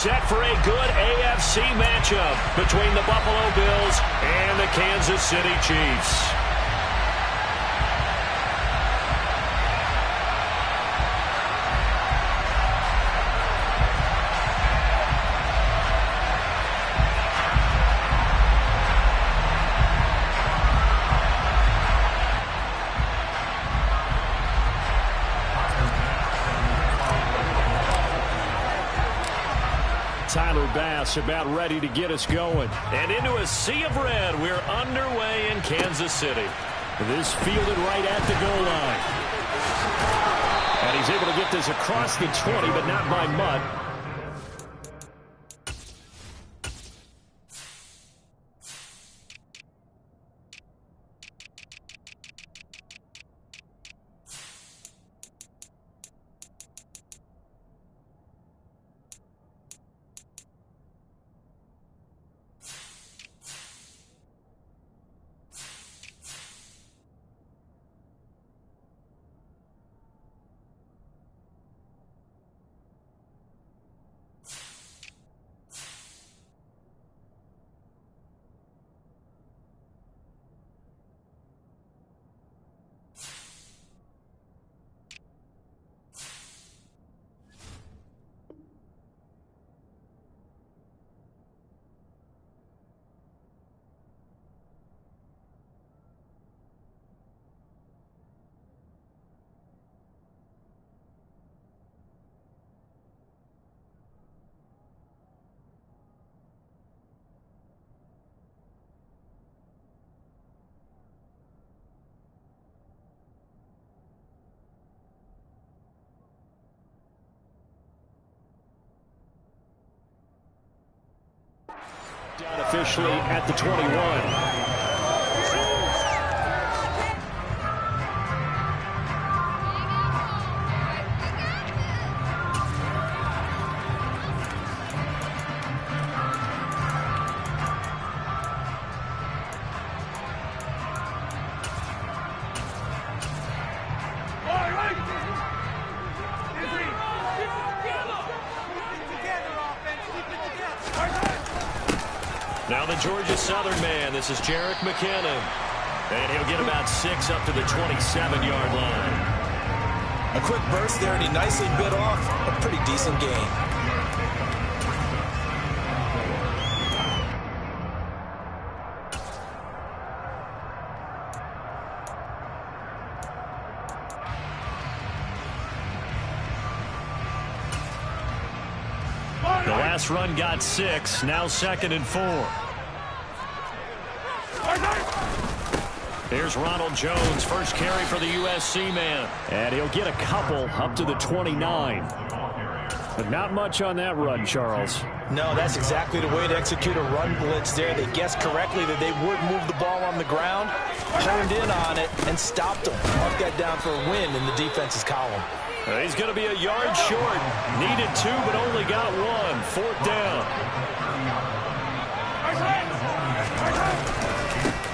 Set for a good AFC matchup between the Buffalo Bills and the Kansas City Chiefs. Tyler Bass about ready to get us going. And into a sea of red, we're underway in Kansas City. This fielded right at the goal line. And he's able to get this across the 20, but not by much. Down officially at the 21. Now the Georgia Southern man, this is Jerick McKinnon. And he'll get about 6 up to the 27-yard line. A quick burst there, and he nicely bit off a pretty decent gain. The last run got 6, now 2nd and 4. Here's Ronald Jones, first carry for the USC man. And he'll get a couple up to the 29. But not much on that run, Charles. No, that's exactly the way to execute a run blitz there. They guessed correctly that they would move the ball on the ground, honed in on it, and stopped them. Mark that down for a win in the defense's column. He's going to be a yard short. Needed 2, but only got 1. 4th down.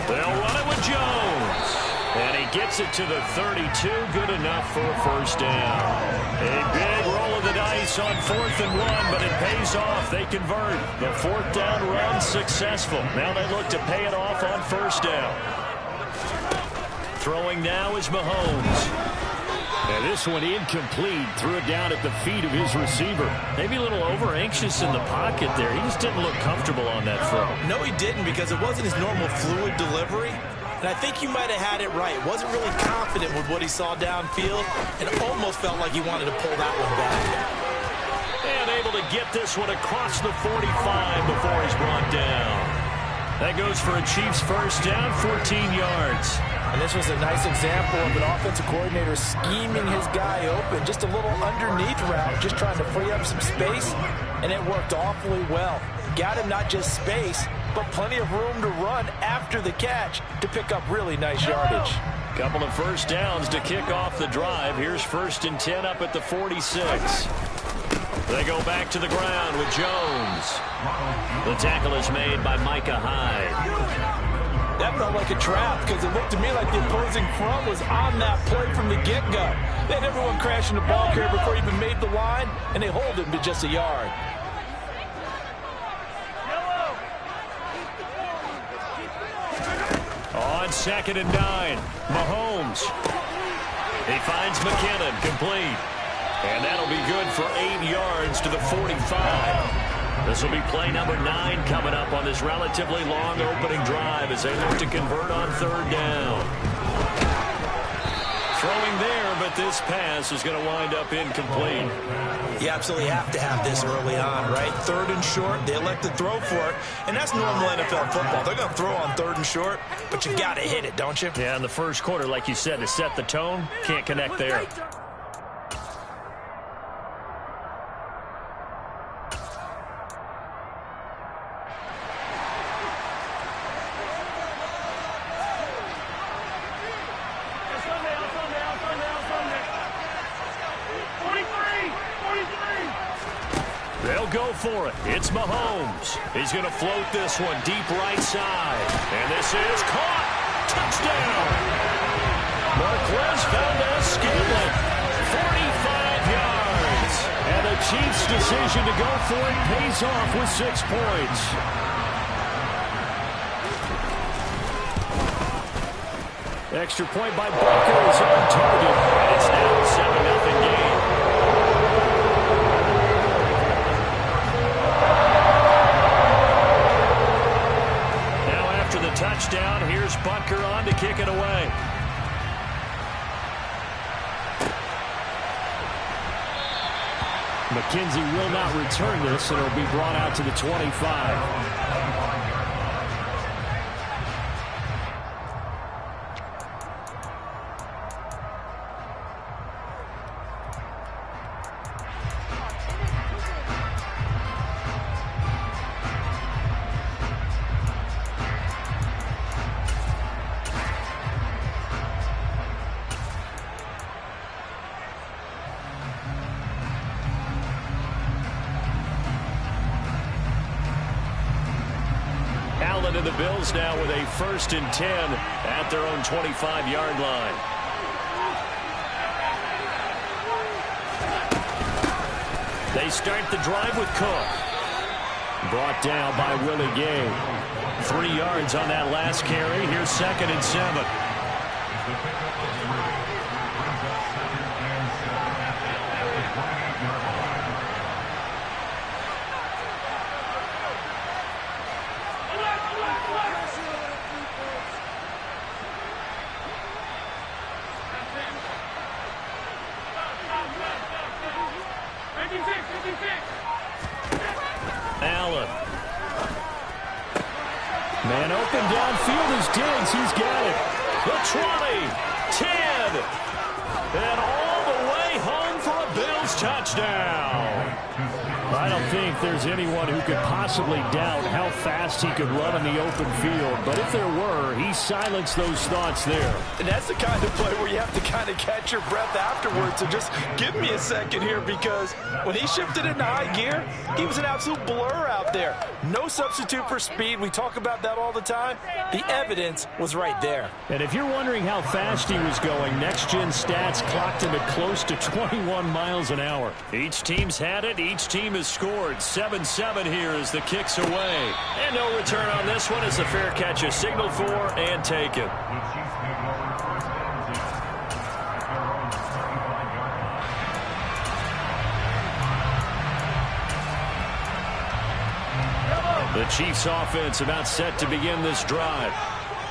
They'll run it with Jones. And he gets it to the 32. Good enough for a first down. A big roll of the dice on 4th and 1, but it pays off. They convert. The 4th down run successful. Now they look to pay it off on first down. Throwing now is Mahomes. And this one incomplete. Threw it down at the feet of his receiver. Maybe a little over-anxious in the pocket there. He just didn't look comfortable on that throw. No, he didn't, because it wasn't his normal fluid delivery. And I think he might have had it right. Wasn't really confident with what he saw downfield, and almost felt like he wanted to pull that one back. And able to get this one across the 45 before he's brought down. That goes for a Chiefs first down, 14 yards. And this was a nice example of an offensive coordinator scheming his guy open. Just a little underneath route, just trying to free up some space, and it worked awfully well. Got him not just space, but plenty of room to run after the catch to pick up really nice yardage. Couple of first downs to kick off the drive. Here's 1st and 10 up at the 46. They go back to the ground with Jones. The tackle is made by Micah Hyde. That felt like a trap, because it looked to me like the opposing front was on that play from the get-go. They had everyone crashing the ball carrier before he even made the line, and they hold him to just a yard. 2nd and 9. Mahomes. He finds McKinnon, complete. And that'll be good for 8 yards to the 45. This will be play number 9 coming up on this relatively long opening drive as they look to convert on 3rd down. Throwing there, but this pass is going to wind up incomplete. You absolutely have to have this early on, right? 3rd and short, they elect to throw for it, and that's normal NFL football. They're going to throw on 3rd and short, but you got to hit it, don't you? Yeah, in the first quarter, like you said, to set the tone, can't connect there. They'll go for it. It's Mahomes. He's going to float this one deep right side. And this is caught. Touchdown. Marquez Valdes-Scantling. 45 yards. And the Chiefs' decision to go for it pays off with 6 points. Extra point by Butker is on target. And it's now a 7-0 game. Touchdown. Here's Butker on to kick it away. McKenzie will not return this, and it'll be brought out to the 25. And the Bills now with a 1st and 10 at their own 25-yard line. They start the drive with Cook. Brought down by Willie Gay. 3 yards on that last carry. Here's 2nd and 7. Allen. Man open downfield is Diggs. He's got it. The 20, 10, and all the way home for a Bills touchdown. I don't think there's anyone who could possibly doubt how fast he could run in the open field. But if there were, he silenced those thoughts there. And that's the kind of play where you have to kind of catch your breath afterwards. So just give me a second here, because when he shifted into high gear, he was an absolute blur out there. No substitute for speed. We talk about that all the time. The evidence was right there. And if you're wondering how fast he was going, next-gen stats clocked him at close to 21 miles an hour. Each team's had it. Each team has scored. 7-7 here as the kick's away. And no return on this one as the fair catch is signaled for and taken. The Chiefs offense about set to begin this drive.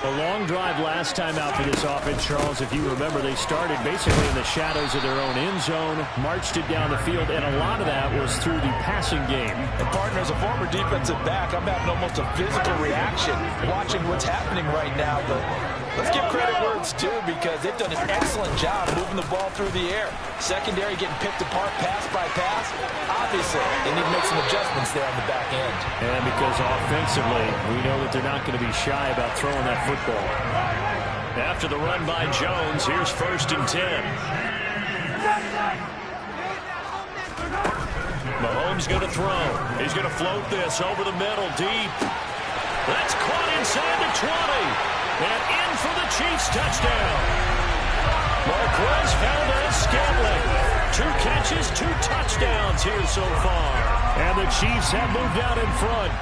A long drive last time out for this offense, Charles. If you remember, they started basically in the shadows of their own end zone, marched it down the field, and a lot of that was through the passing game. And, partner, as a former defensive back, I'm having almost a physical reaction watching what's happening right now. But let's give credit where it's due, because they've done an excellent job moving the ball through the air. Secondary getting picked apart pass by pass. Obviously, they need to make some adjustments there on the back end. And because offensively, we know that they're not going to be shy about throwing that football. After the run by Jones, here's 1st and 10. Mahomes going to throw. He's going to float this over the middle, deep. That's caught inside the 20. And in for the Chiefs touchdown. Marquez Valdes-Scantling. 2 catches, 2 touchdowns here so far. And the Chiefs have moved out in front.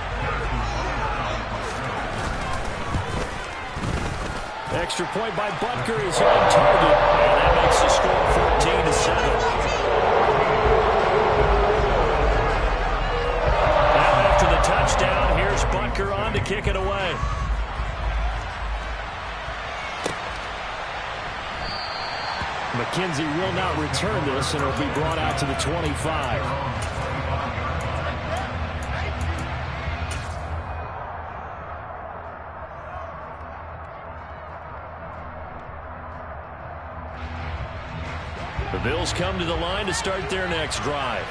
Extra point by Butker is on target, and that makes the score 14-7. Now after the touchdown, here's Butker on to kick it away. McKenzie will not return this, and it'll be brought out to the 25. The Bills come to the line to start their next drive.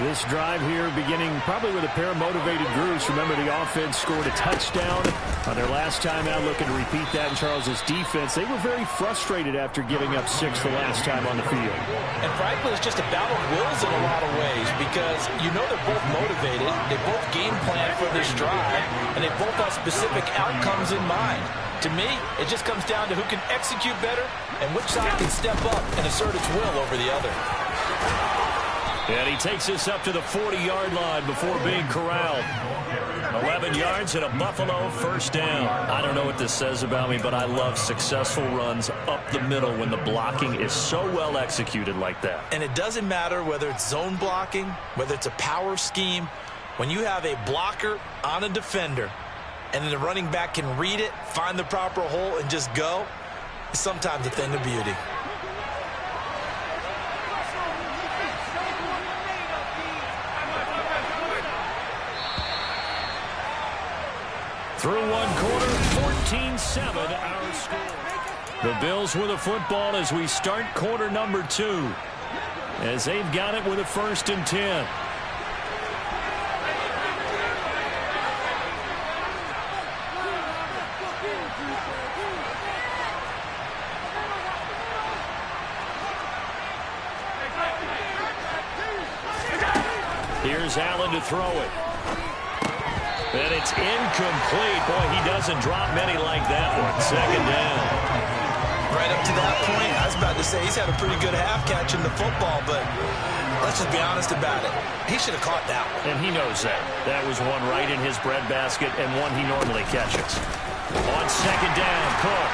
This drive here beginning probably with a pair of motivated groups. Remember, the offense scored a touchdown on their last time out, looking to repeat that in Charles's defense. They were very frustrated after giving up 6 the last time on the field. And frankly, it's just a battle of wills in a lot of ways because you know they're both motivated, they both game plan for this drive, and they both have specific outcomes in mind. To me, it just comes down to who can execute better and which side can step up and assert its will over the other. And he takes us up to the 40-yard line before being corralled. 11 yards and a Buffalo first down. I don't know what this says about me, but I love successful runs up the middle when the blocking is so well executed like that. And it doesn't matter whether it's zone blocking, whether it's a power scheme. When you have a blocker on a defender and then the running back can read it, find the proper hole, and just go, it's sometimes a thing of beauty. Through one quarter, 14-7 our score. The Bills with a football as we start quarter number 2. As they've got it with a 1st and 10. Here's Allen to throw it. And it's incomplete. Boy, he doesn't drop many like that one. 2nd down. Right up to that point, I was about to say he's had a pretty good half catching the football, but let's just be honest about it. He should have caught that one. And he knows that. That was one right in his breadbasket and one he normally catches. On 2nd down, Cook.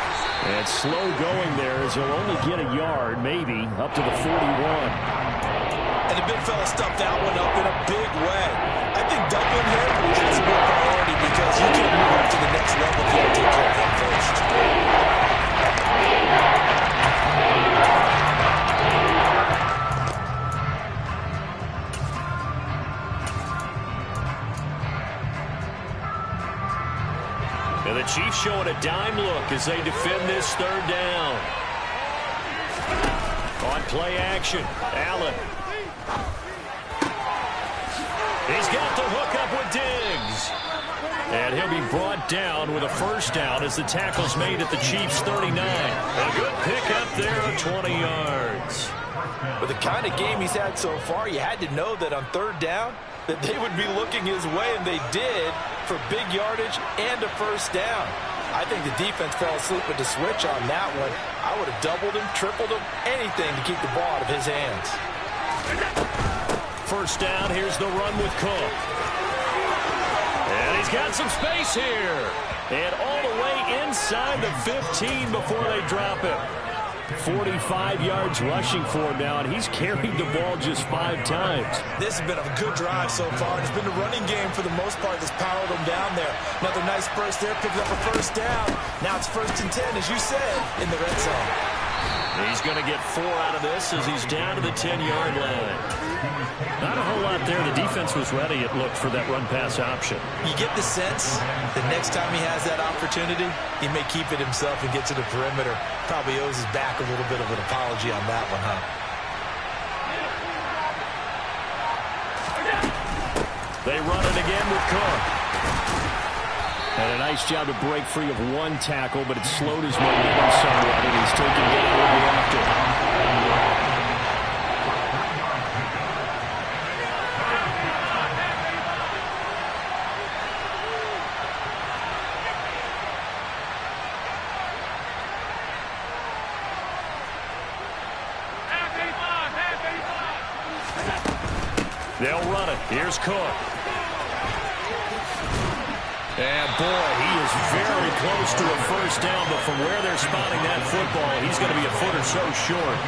And slow going there as he'll only get a yard, maybe, up to the 41. And the big fella stuffed that one up in a big way. I think Dublin here has a real priority because you can't move up to the next level if you don't take care of him first. And the Chiefs showing a dime look as they defend this 3rd down. On play action, Allen. He's got the hook up with Diggs. And he'll be brought down with a 1st down as the tackle's made at the Chiefs' 39. A good pickup there of 20 yards. With the kind of game he's had so far, you had to know that on 3rd down that they would be looking his way, and they did, for big yardage and a 1st down. I think the defense fell asleep with the switch on that one. I would have doubled him, tripled him, anything to keep the ball out of his hands. 1st down, here's the run with Cook. And he's got some space here. And all the way inside the 15 before they drop it. 45 yards rushing for him now, and he's carried the ball just 5 times. This has been a good drive so far. It's been the running game for the most part that's powered him down there. Another nice burst there, picking up a 1st down. Now it's 1st and 10, as you said, in the red zone. He's going to get 4 out of this as he's down to the 10-yard line. Not a whole lot there. The defense was ready, it looked, for that run-pass option. You get the sense that next time he has that opportunity, he may keep it himself and get to the perimeter. Probably owes his back a little bit of an apology on that one, huh? They run it again with Cook. And a nice job to break free of one tackle, but it slowed his momentum somewhat, and he's taken down with the after. They'll run it. Here's Cook. And, boy, he is very close to a first down, but from where they're spotting that football, he's going to be a foot or so short.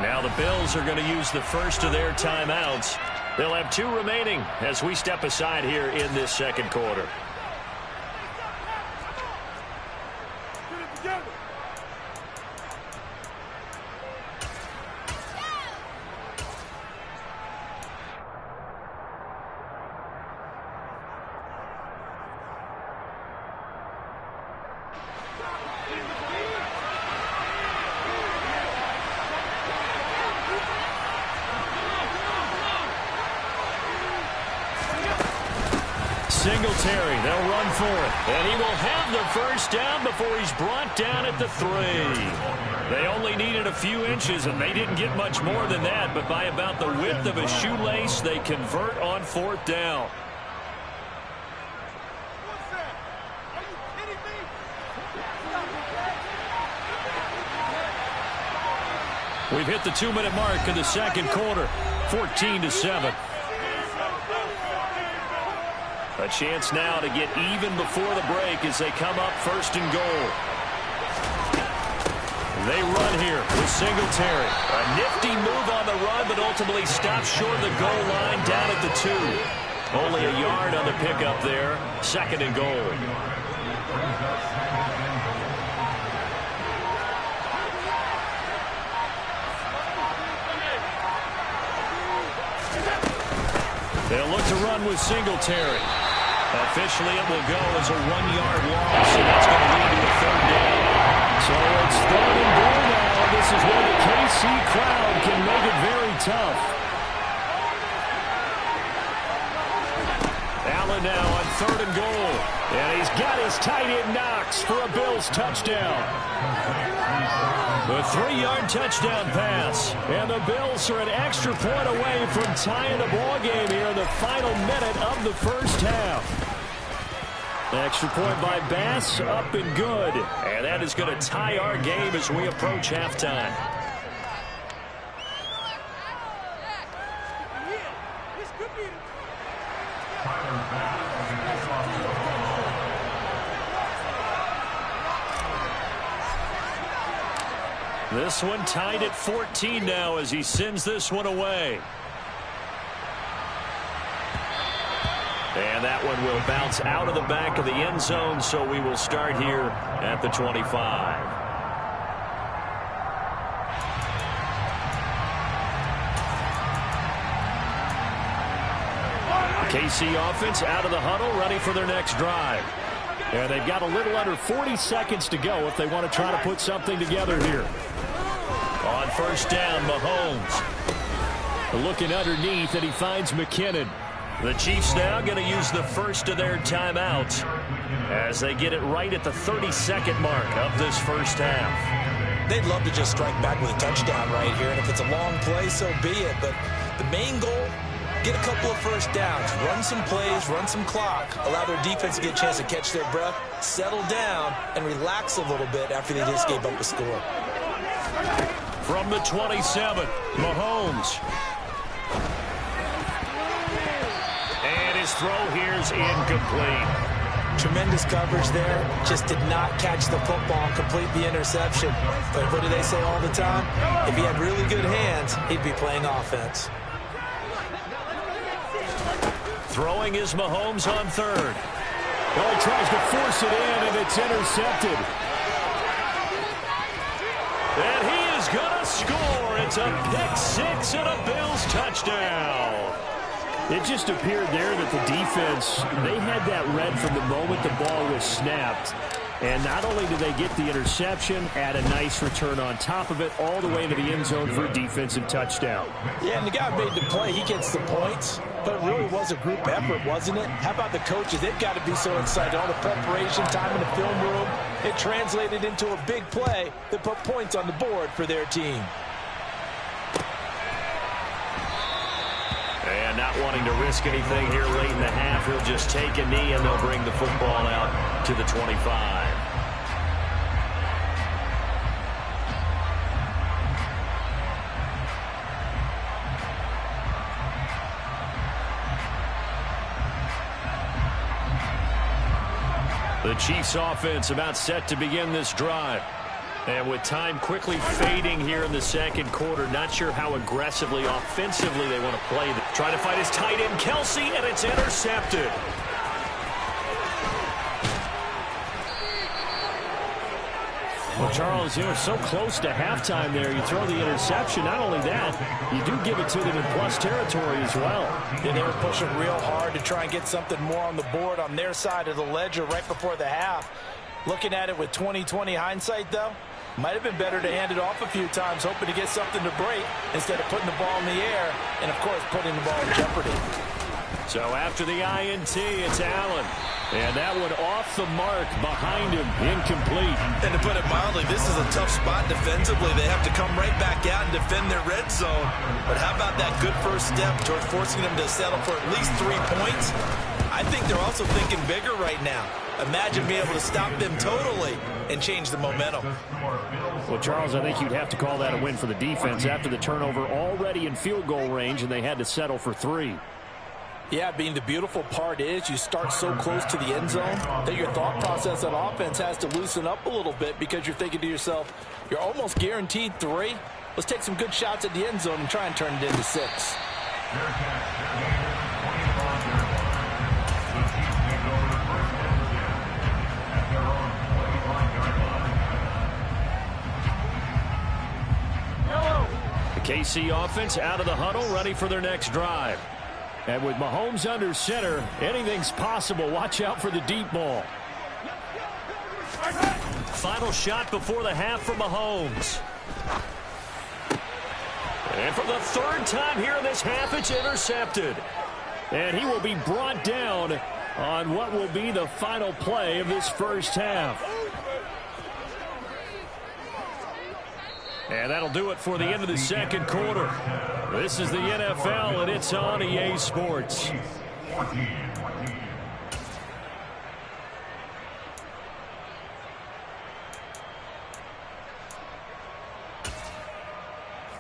Now the Bills are going to use the first of their timeouts. They'll have 2 remaining as we step aside here in this second quarter. Singletary, they'll run for it. And he will have the first down before he's brought down at the 3. They only needed a few inches, and they didn't get much more than that. But by about the width of a shoelace, they convert on 4th down. We've hit the 2-minute mark in the second quarter, 14-7. A chance now to get even before the break as they come up 1st and goal. They run here with Singletary. A nifty move on the run, but ultimately stops short of the goal line down at the 2. Only a yard on the pickup there. 2nd and goal. They'll look to run with Singletary. Officially, it will go as a 1-yard loss, and that's going to lead to a 3rd down. So it's 3rd and goal now. This is where the KC crowd can make it very tough. Allen now on 3rd and goal. And he's got his tight end Knox for a Bills touchdown. The 3-yard touchdown pass. And the Bills are an extra point away from tying the ball game here in the final minute of the first half. Extra point by Bass, up and good. And that is going to tie our game as we approach halftime. This one tied at 14 now as he sends this one away. And that one will bounce out of the back of the end zone, so we will start here at the 25. KC offense out of the huddle, ready for their next drive. And they've got a little under 40 seconds to go if they want to try to put something together here. On 1st down, Mahomes. Looking underneath, and he finds McKinnon. The Chiefs now going to use the first of their timeouts as they get it right at the 32nd mark of this first half. They'd love to just strike back with a touchdown right here, and if it's a long play, so be it. But the main goal, get a couple of first downs, run some plays, run some clock, allow their defense to get a chance to catch their breath, settle down, and relax a little bit after they just gave up a score. From the 27, Mahomes. And his throw here's incomplete. Tremendous coverage there. Just did not catch the football and complete the interception. But what do they say all the time? If he had really good hands, he'd be playing offense. Throwing is Mahomes on 3rd. Well, he tries to force it in, and it's intercepted. And he is going to score. It's a pick-6 and a Bills touchdown. It just appeared there that the defense, they had that read from the moment the ball was snapped. And not only did they get the interception, add a nice return on top of it, all the way into the end zone for a defensive touchdown. Yeah, and the guy made the play. He gets the points. But it really was a group effort, wasn't it? How about the coaches? They've got to be so excited. All the preparation time in the film room, it translated into a big play that put points on the board for their team. And not wanting to risk anything here late in the half, he'll just take a knee, and they'll bring the football out to the 25. The Chiefs offense about set to begin this drive. And with time quickly fading here in the second quarter, not sure how aggressively, offensively they want to play. Trying to fight his tight end, Kelsey, and it's intercepted. Well, Charles, you're so close to halftime there. You throw the interception. Not only that, you do give it to them in plus territory as well. Yeah, they were pushing real hard to try and get something more on the board on their side of the ledger right before the half. Looking at it with 20/20 hindsight, though, might have been better to hand it off a few times, hoping to get something to break instead of putting the ball in the air and, of course, putting the ball in jeopardy. So after the INT, it's Allen. And that one off the mark behind him, incomplete. And to put it mildly, this is a tough spot defensively. They have to come right back out and defend their red zone. But how about that good first step towards forcing them to settle for at least 3 points? I think they're also thinking bigger right now. Imagine being able to stop them totally and change the momentum. Well, Charles, I think you'd have to call that a win for the defense after the turnover already in field goal range, and they had to settle for 3. Yeah, being the beautiful part is you start so close to the end zone that your thought process on offense has to loosen up a little bit because you're thinking to yourself, you're almost guaranteed 3. Let's take some good shots at the end zone and try and turn it into 6. The KC offense out of the huddle, ready for their next drive. And with Mahomes under center, anything's possible. Watch out for the deep ball. Final shot before the half for Mahomes. And for the 3rd time here in this half, it's intercepted. And he will be brought down on what will be the final play of this first half. And that'll do it for the end of the second quarter. This is the NFL, and it's on EA Sports.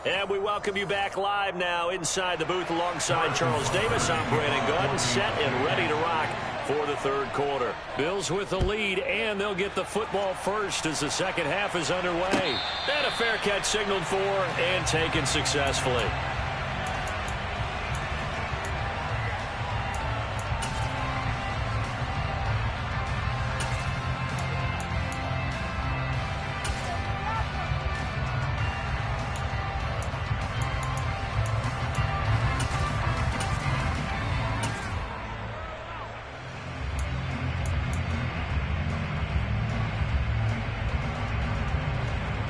And we welcome you back live now inside the booth alongside Charles Davis. I'm Brandon Gaudin, set and ready to rock for the third quarter. Bills with the lead, and they'll get the football first as the second half is underway. And a fair catch signaled for and taken successfully.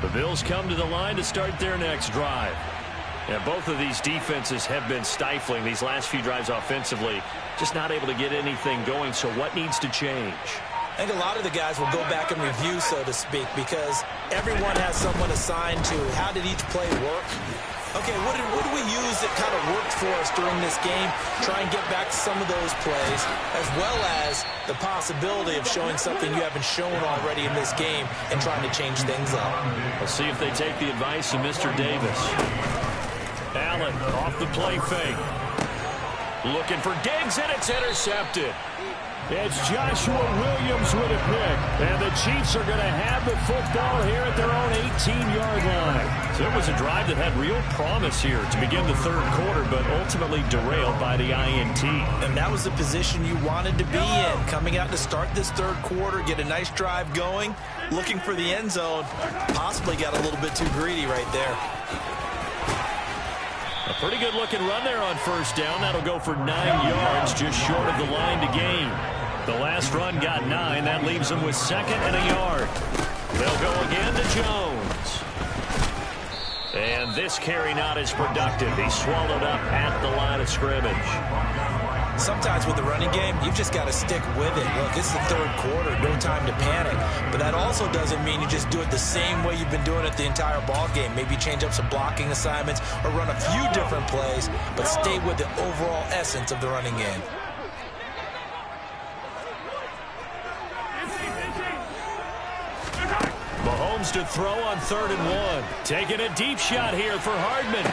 The Bills come to the line to start their next drive. And both of these defenses have been stifling these last few drives offensively. Just not able to get anything going. So what needs to change? I think a lot of the guys will go back and review, so to speak, because everyone has someone assigned to how did each play work. Okay, what did we use that kind of worked for us during this game? Try and get back to some of those plays, as well as the possibility of showing something you haven't shown already in this game and trying to change things up. We'll see if they take the advice of Mr. Davis. Allen off the play fake. Looking for Diggs, and it's intercepted. It's Joshua Williams with a pick. And the Chiefs are going to have the football here at their own 18-yard line. So it was a drive that had real promise here to begin the third quarter, but ultimately derailed by the INT. And that was the position you wanted to be in. Coming out to start this third quarter, get a nice drive going, looking for the end zone. Possibly got a little bit too greedy right there. A pretty good-looking run there on first down. That'll go for 9 yards, just short of the line to gain. The last run got 9. That leaves them with 2nd and a yard. They'll go again to Jones. And this carry not as productive. He's swallowed up at the line of scrimmage. Sometimes with the running game, you've just got to stick with it. Look, this is the third quarter, no time to panic. But that also doesn't mean you just do it the same way you've been doing it the entire ball game. Maybe change up some blocking assignments or run a few different plays, but stay with the overall essence of the running game. Mahomes to throw on 3rd and 1. Taking a deep shot here for Hardman.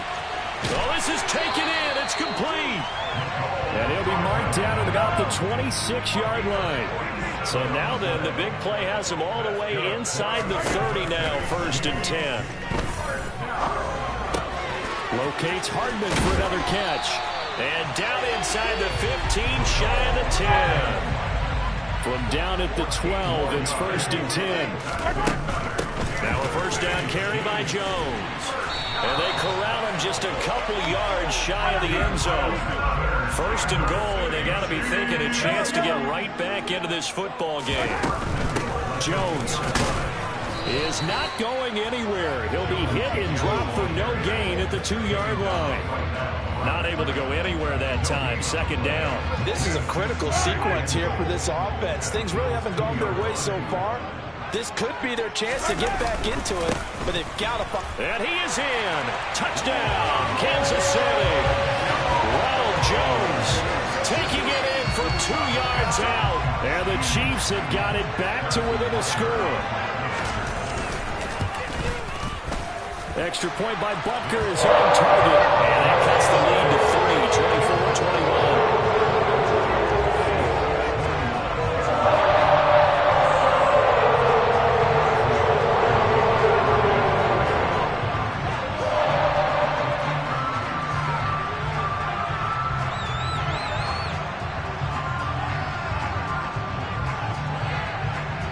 Oh, this is taken in. It's complete. And he'll be marked down at about the 26-yard line. So now then, the big play has him all the way inside the 30 now, 1st and 10. Locates Hardman for another catch. And down inside the 15, shy of the 10. From down at the 12, it's 1st and 10. Now a first down carry by Jones. And they corral him just a couple yards shy of the end zone. 1st and goal, and they got to be thinking a chance to get right back into this football game. Jones is not going anywhere. He'll be hit and dropped for no gain at the 2-yard line. Not able to go anywhere that time. 2nd down. This is a critical sequence here for this offense. Things really haven't gone their way so far. This could be their chance to get back into it, but they've got to find. And he is in. Touchdown, Kansas City. Ronald Jones taking it in from 2 yards out. And the Chiefs have got it back to within a score. Extra point by Butker is on target. And that cuts the lead to 3, 24-21.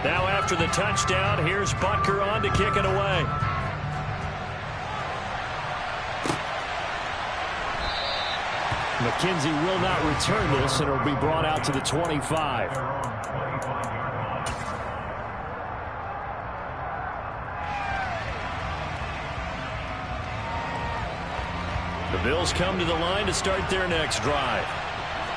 Now after the touchdown, here's Butker on to kick it away. McKenzie will not return this, and it'll be brought out to the 25. The Bills come to the line to start their next drive.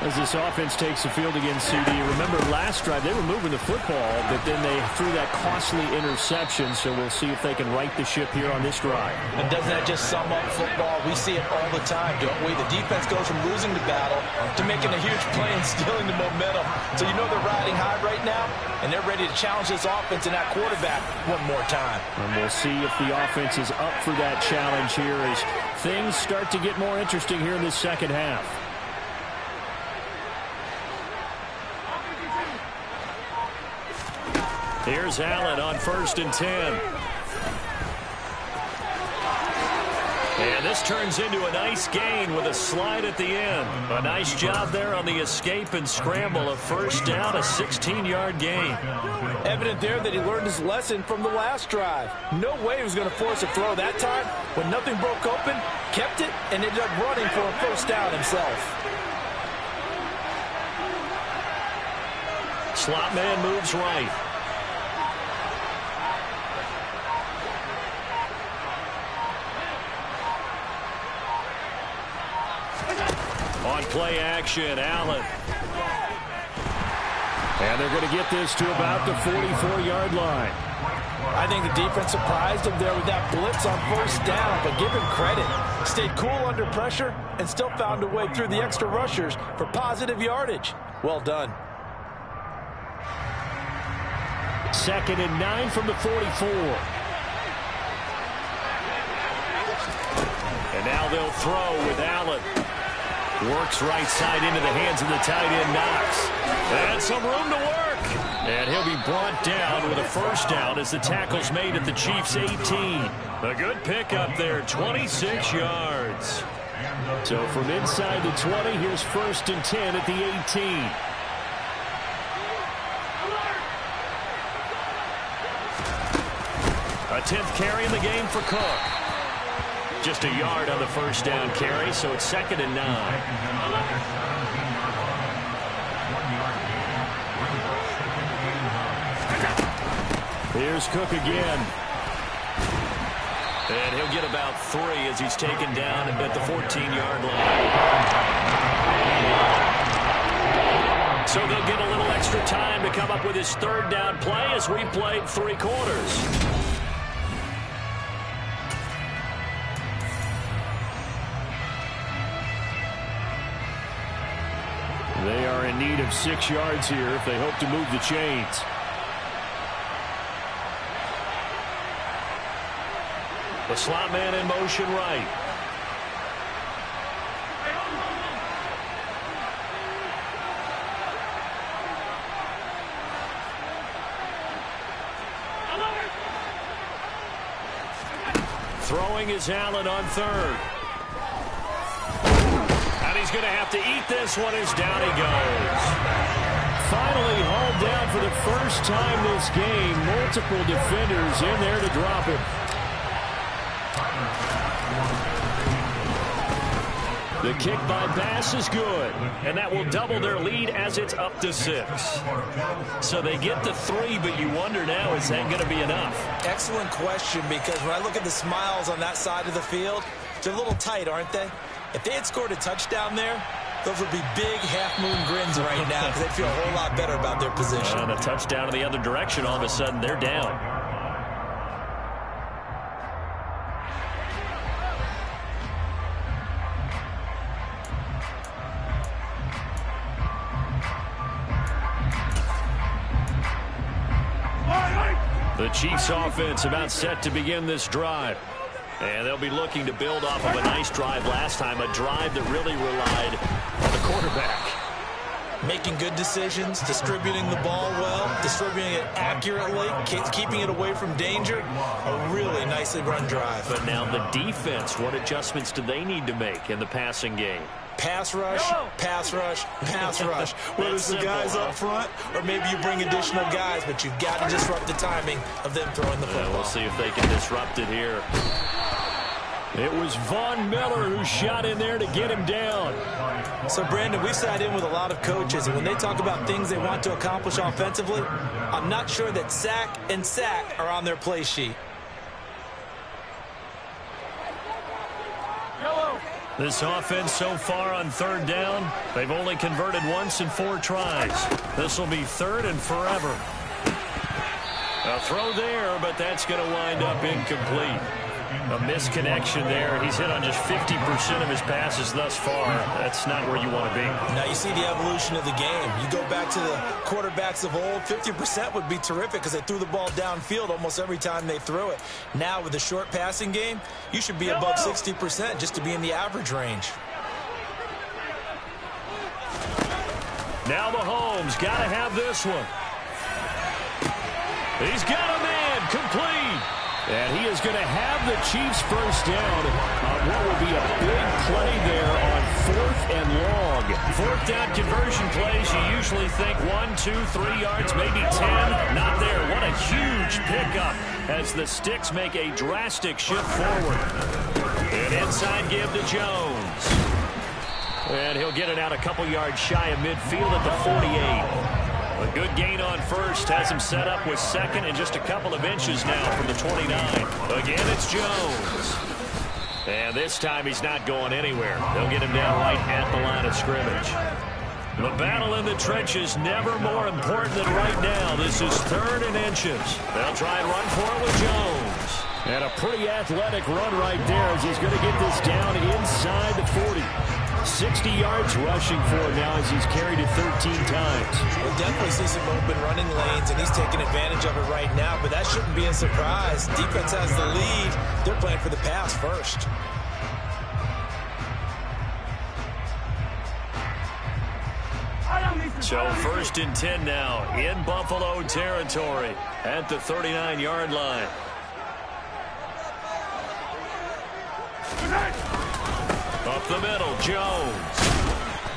As this offense takes the field against CD, remember last drive they were moving the football, but then they threw that costly interception, so we'll see if they can right the ship here on this drive. And doesn't that just sum up football? We see it all the time, don't we? The defense goes from losing the battle to making a huge play and stealing the momentum. So you know they're riding high right now, and they're ready to challenge this offense and that quarterback one more time. And we'll see if the offense is up for that challenge here as things start to get more interesting here in this second half. Here's Allen on 1st and 10. And this turns into a nice gain with a slide at the end. A nice job there on the escape and scramble. A first down, a 16-yard gain. Evident there that he learned his lesson from the last drive. No way he was going to force a throw that time. When nothing broke open, kept it, and ended up running for a first down himself. Slot man moves right. On play action, Allen. And they're going to get this to about the 44-yard line. I think the defense surprised him there with that blitz on first down, but give him credit. Stayed cool under pressure and still found a way through the extra rushers for positive yardage. Well done. 2nd and 9 from the 44. And now they'll throw with Allen. Works right side into the hands of the tight end, Knox. And some room to work. And he'll be brought down with a first down as the tackle's made at the Chiefs' 18. A good pickup there, 26 yards. So from inside the 20, here's 1st and 10 at the 18. A 10th carry in the game for Cook. Just a yard on the first down carry, so it's 2nd and 9. Here's Cook again. And he'll get about 3 as he's taken down at the 14-yard line. So they'll get a little extra time to come up with his 3rd down play as we played 3 quarters. They are in need of 6 yards here if they hope to move the chains. The slot man in motion right. Throwing is Allen on third. And he's going to have to eat this one as down he goes. Finally hauled down for the first time this game. Multiple defenders in there to drop him. The kick by Bass is good, and that will double their lead as it's up to 6. So they get the 3, but you wonder now, is that going to be enough? Excellent question, because when I look at the smiles on that side of the field, they're a little tight, aren't they? If they had scored a touchdown there, those would be big half-moon grins right now because they'd feel a whole lot better about their position. And a touchdown in the other direction, all of a sudden they're down. The Chiefs offense about set to begin this drive. And they'll be looking to build off of a nice drive last time, a drive that really relied on the quarterback. Making good decisions, distributing the ball well, distributing it accurately, keeping it away from danger. A really nicely run drive. But now the defense, what adjustments do they need to make in the passing game? Pass rush, pass rush, pass rush. Whether it's the guys up front or maybe you bring additional guys, but you've got to disrupt the timing of them throwing the football. We'll see if they can disrupt it here. It was Von Miller who shot in there to get him down. So, Brandon, we've sat in with a lot of coaches, and when they talk about things they want to accomplish offensively, I'm not sure that sack and sack are on their play sheet. This offense so far on third down, they've only converted once in 4 tries. This will be third and forever. A throw there, but that's going to wind up incomplete. A misconnection there. He's hit on just 50% of his passes thus far. That's not where you want to be. Now you see the evolution of the game. You go back to the quarterbacks of old, 50% would be terrific because they threw the ball downfield almost every time they threw it. Now with the short passing game, you should be above 60% just to be in the average range. Now Mahomes got to have this one. He's got a man complete. And he is going to have the Chiefs first down on what will be a big play there on 4th and long. 4th down conversion plays, you usually think 1, 2, 3 yards, maybe 10. Not there. What a huge pickup as the Sticks make a drastic shift forward. An inside give to Jones. And he'll get it out a couple yards shy of midfield at the 48. A good gain on first has him set up with second and just a couple of inches now from the 29. Again, it's Jones. And this time he's not going anywhere. They'll get him down right at the line of scrimmage. The battle in the trenches never more important than right now. This is 3rd and inches. They'll try and run for it with Jones. And a pretty athletic run right there as he's going to get this down inside the 40. 60 yards rushing for him now as he's carried it 13 times. We'll definitely see some open running lanes, and he's taking advantage of it right now, but that shouldn't be a surprise. Defense has the lead. They're playing for the pass first. So 1st and 10 now in Buffalo territory at the 39-yard line. Up the middle, Jones.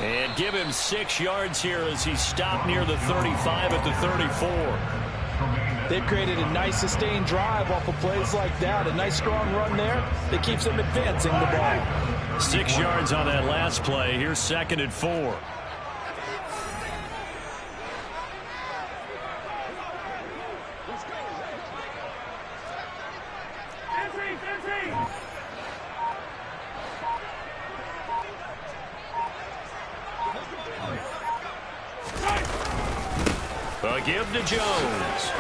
And give him 6 yards here as he's stopped near the 35 at the 34. They've created a nice sustained drive off of plays like that. A nice strong run there that keeps them advancing the ball. 6 yards on that last play. Here's 2nd and 4. A give to Jones.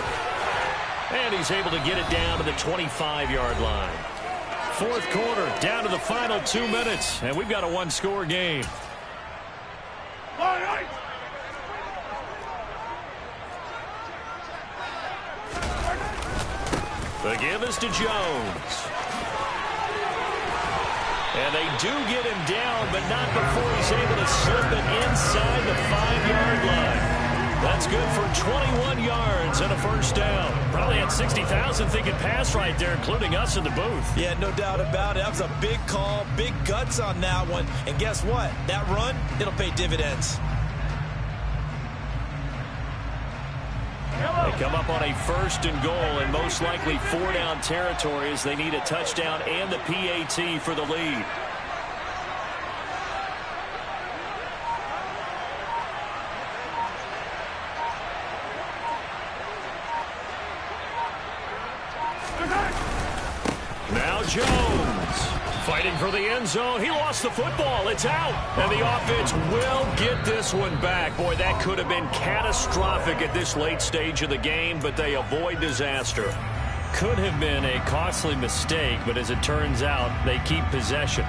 And he's able to get it down to the 25-yard line. 4th quarter, down to the final 2 minutes, and we've got a 1-score game. The give is to Jones. And they do get him down, but not before he's able to slip it inside the 5-yard line. That's good for 21 yards and a first down. Probably had 60,000 thinking pass right there, including us in the booth. Yeah, no doubt about it. That was a big call, big guts on that one. And guess what? That run, it'll pay dividends. They come up on a 1st and goal and most likely 4-down territory as they need a touchdown and the PAT for the lead. Now Jones fighting for the end zone. He lost the football. It's out. And the offense will get this one back. Boy, that could have been catastrophic at this late stage of the game, but they avoid disaster. Could have been a costly mistake, but as it turns out, they keep possession.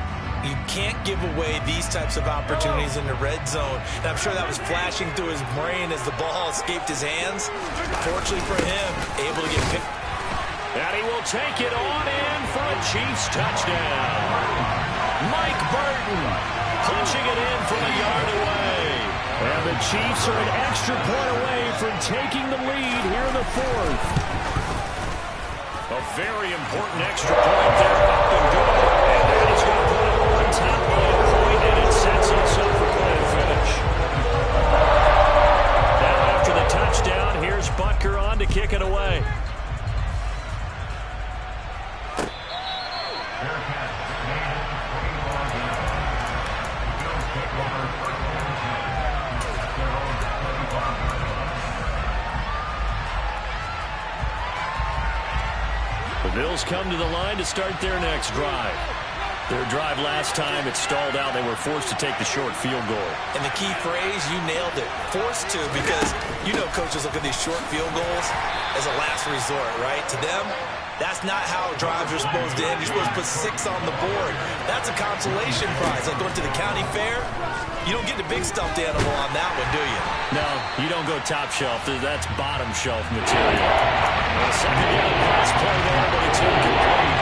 You can't give away these types of opportunities in the red zone. And I'm sure that was flashing through his brain as the ball escaped his hands. Fortunately for him, able to get picked. And he will take it on in for a Chiefs touchdown. Mike Burton punching it in from a yard away. And the Chiefs are an extra point away from taking the lead here in the 4th. A very important extra point there, up and good. And that is going to put it on top by a point, and it sets us up for play and finish. Now after the touchdown, here's Butker on to kick it away. The Bills come to the line to start their next drive. Their drive last time, it stalled out. They were forced to take the short field goal. And the key phrase, you nailed it. Forced to, because you know coaches look at these short field goals as a last resort, right? To them, that's not how drives are supposed to end. You're supposed to put 6 on the board. That's a consolation prize. Like going to the county fair, you don't get the big stuffed animal on that one, do you? No, you don't go top shelf. That's bottom shelf material. Well, second down pass play there, but it's incomplete.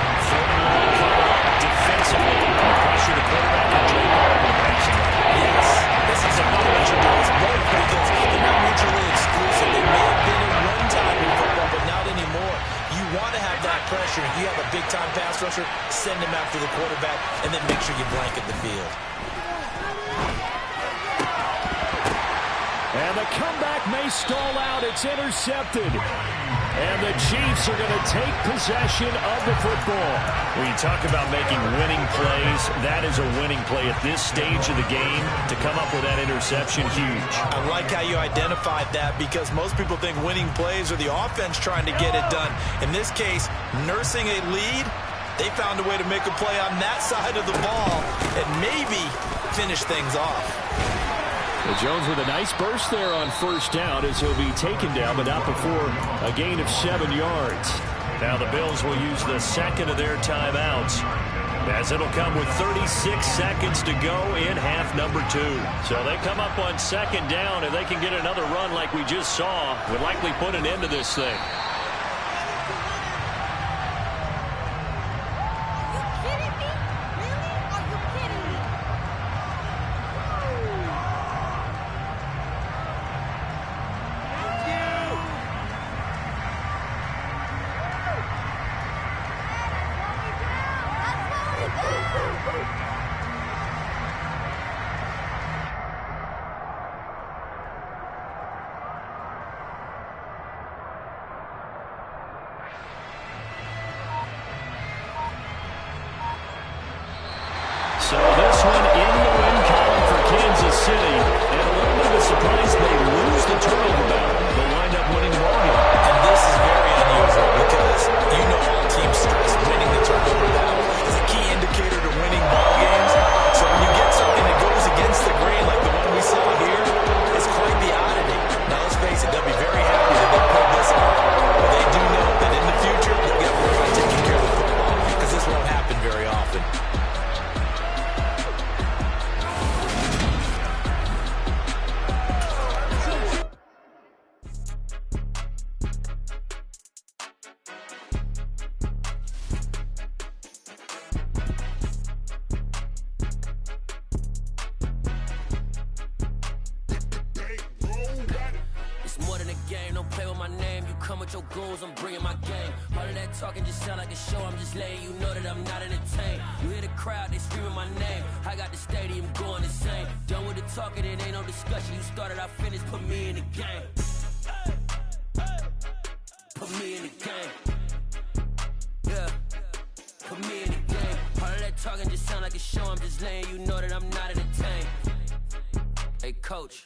Defensively, pressure the quarterback and Jay Barber to pass it. Yes, this is how you do this both because they're not mutually exclusive. They may have been at one time in football, but not anymore. You want to have that pressure. If you have a big-time pass rusher, send him after the quarterback, and then make sure you blanket the field. And the comeback may stall out. It's intercepted. And the Chiefs are going to take possession of the football. When you talk about making winning plays, that is a winning play at this stage of the game. To come up with that interception, huge. I like how you identified that because most people think winning plays are the offense trying to get it done. In this case, nursing a lead, they found a way to make a play on that side of the ball and maybe finish things off. Well, Jones with a nice burst there on first down as he'll be taken down, but not before a gain of 7 yards. Now the Bills will use the second of their timeouts as it'll come with 36 seconds to go in half number 2. So they come up on second down. If they can get another run like we just saw, would likely put an end to this thing. come with your goons, I'm bringing my game. All of that talking just sound like a show, I'm just letting you know that I'm not entertained. You hear the crowd, they screaming my name. I got the stadium going insane. Done with the talking, it ain't no discussion. You started, I finished, put me in the game. Put me in the game. Yeah. Put me in the game. All of that talking just sound like a show, I'm just letting you know that I'm not entertained. Hey, coach.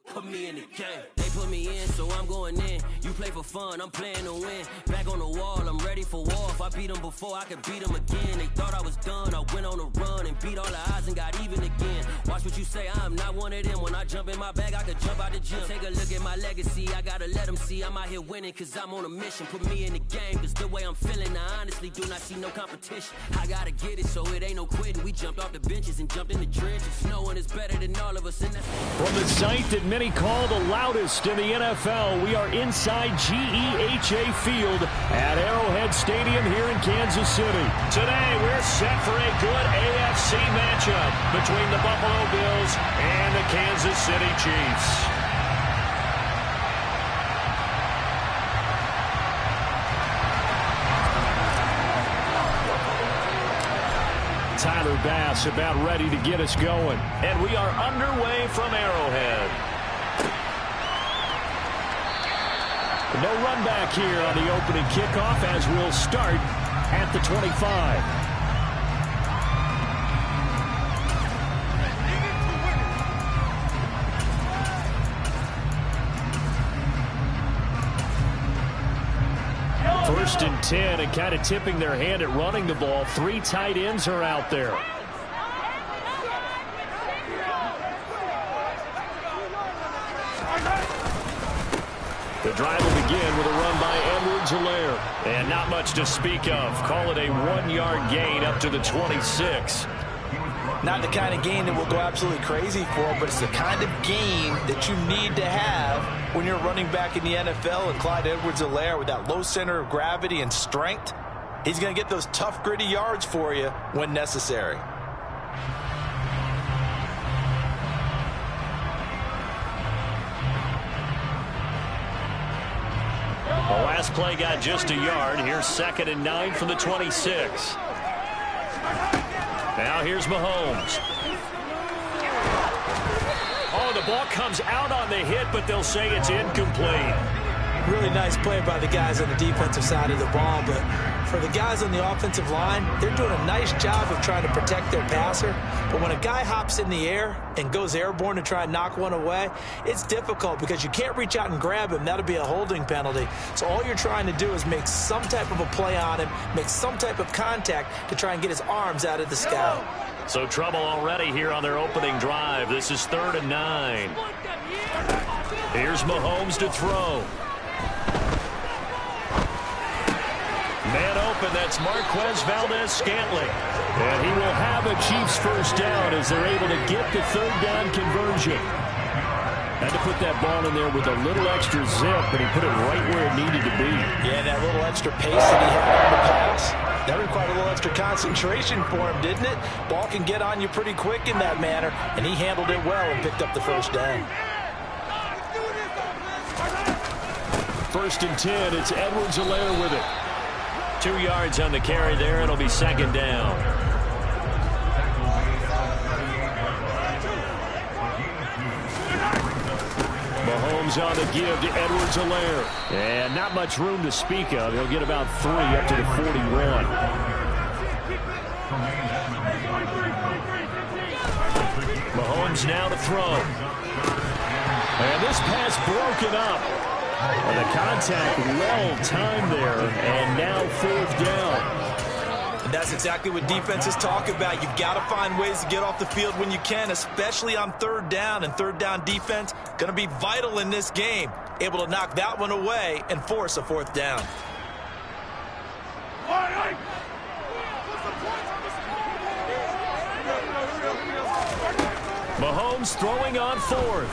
Put me in the game. They put me in, so I'm going in. You play for fun, I'm playing to win. Back on the wall, I'm ready for war. If I beat them before, I could beat them again. They thought I was done, I went on a run and beat all the odds and got even again. Watch what you say, I'm not one of them. When I jump in my bag, I could jump out the gym. Take a look at my legacy, I gotta let them see I'm out here winning, cause I'm on a mission. Put me in the game, cause the way I'm feeling, I honestly do not see no competition. I gotta get it, so it ain't no quitting. We jumped off the benches and jumped in the trenches. No one is better than all of us, and that's... From the site that many call the loudest in the NFL, we are inside GEHA Field at Arrowhead Stadium here in Kansas City. Today, we're set for a good AFC matchup between the Buffalo Bills and the Kansas City Chiefs. Tyler Bass about ready to get us going. And we are underway from Arrowhead. No run back here on the opening kickoff as we'll start at the 25. First and 10, and kind of tipping their hand at running the ball. 3 tight ends are out there. The drive will begin with a run by Edwards-Helaire. And not much to speak of. Call it a 1-yard gain up to the 26. Not the kind of gain that we'll go absolutely crazy for, but it's the kind of gain that you need to have when you're running back in the NFL. And Clyde Edwards-Helaire, with that low center of gravity and strength, he's going to get those tough, gritty yards for you when necessary. The last play got just a yard. Here's 2nd and 9 from the 26. Now here's Mahomes. Oh, the ball comes out on the hit, but they'll say it's incomplete. Really nice play by the guys on the defensive side of the ball, but for the guys on the offensive line, they're doing a nice job of trying to protect their passer. But when a guy hops in the air and goes airborne to try and knock one away, it's difficult because you can't reach out and grab him. That'll be a holding penalty. So all you're trying to do is make some type of a play on him, make some type of contact to try and get his arms out of the sky. So trouble already here on their opening drive. This is 3rd and 9. Here's Mahomes to throw. Man open, that's Marquez Valdes-Scantling. And he will have a Chiefs first down as they're able to get the 3rd down conversion. Had to put that ball in there with a little extra zip, but he put it right where it needed to be. Yeah, that little extra pace that he had on the pass, that required a little extra concentration for him, didn't it? Ball can get on you pretty quick in that manner, and he handled it well and picked up the first down. 1st and 10, it's Edwards-Helaire with it. 2 yards on the carry there. It'll be 2nd down. Mahomes on the give to Edwards-Helaire. And not much room to speak of. He'll get about 3 up to the 41. Mahomes now to throw. And this pass broken up. And the contact well timed there, and now 4th down. And that's exactly what defenses talk about. You've got to find ways to get off the field when you can, especially on 3rd down. And 3rd down defense going to be vital in this game. Able to knock that one away and force a 4th down. Mahomes throwing on 4th.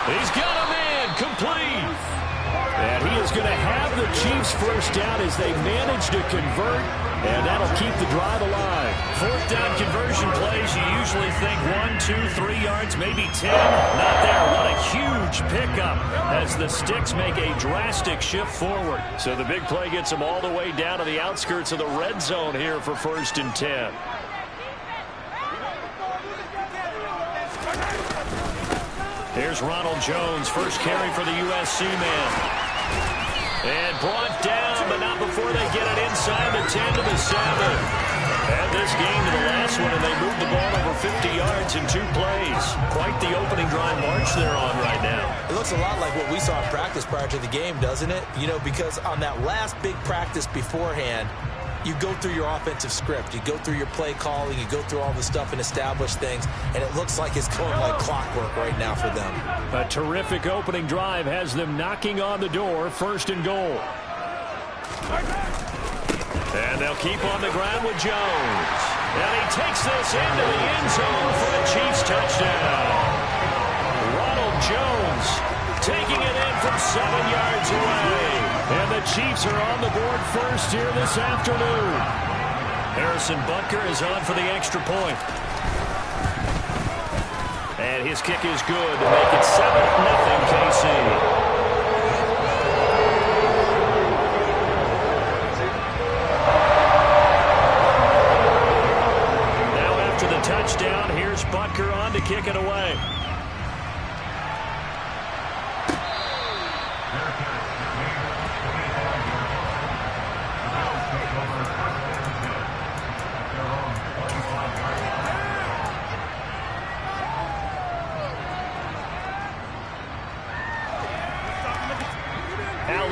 He's got a man complete. And he is going to have the Chiefs first down as they manage to convert, and that'll keep the drive alive. Fourth down conversion plays, you usually think 1, 2, 3 yards, maybe 10. Not there. What a huge pickup as the Sticks make a drastic shift forward. So the big play gets them all the way down to the outskirts of the red zone here for 1st and 10. Here's Ronald Jones, first carry for the USC man. And brought down, but not before they get it inside the 10 to the 7. Add this game to the last one, and they moved the ball over 50 yards in 2 plays. Quite the opening drive march they're on right now. It looks a lot like what we saw in practice prior to the game, doesn't it? You know, because on that last big practice beforehand, you go through your offensive script. You go through your play calling. You go through all the stuff and establish things. And it looks like it's going like clockwork right now for them. A terrific opening drive has them knocking on the door, 1st and goal. And they'll keep on the ground with Jones. And he takes this into the end zone for a Chiefs touchdown. Ronald Jones taking it in from 7 yards away. And the Chiefs are on the board first here this afternoon. Harrison Butker is on for the extra point. And his kick is good to make it 7-0 KC. Now after the touchdown, here's Butker on to kick it away.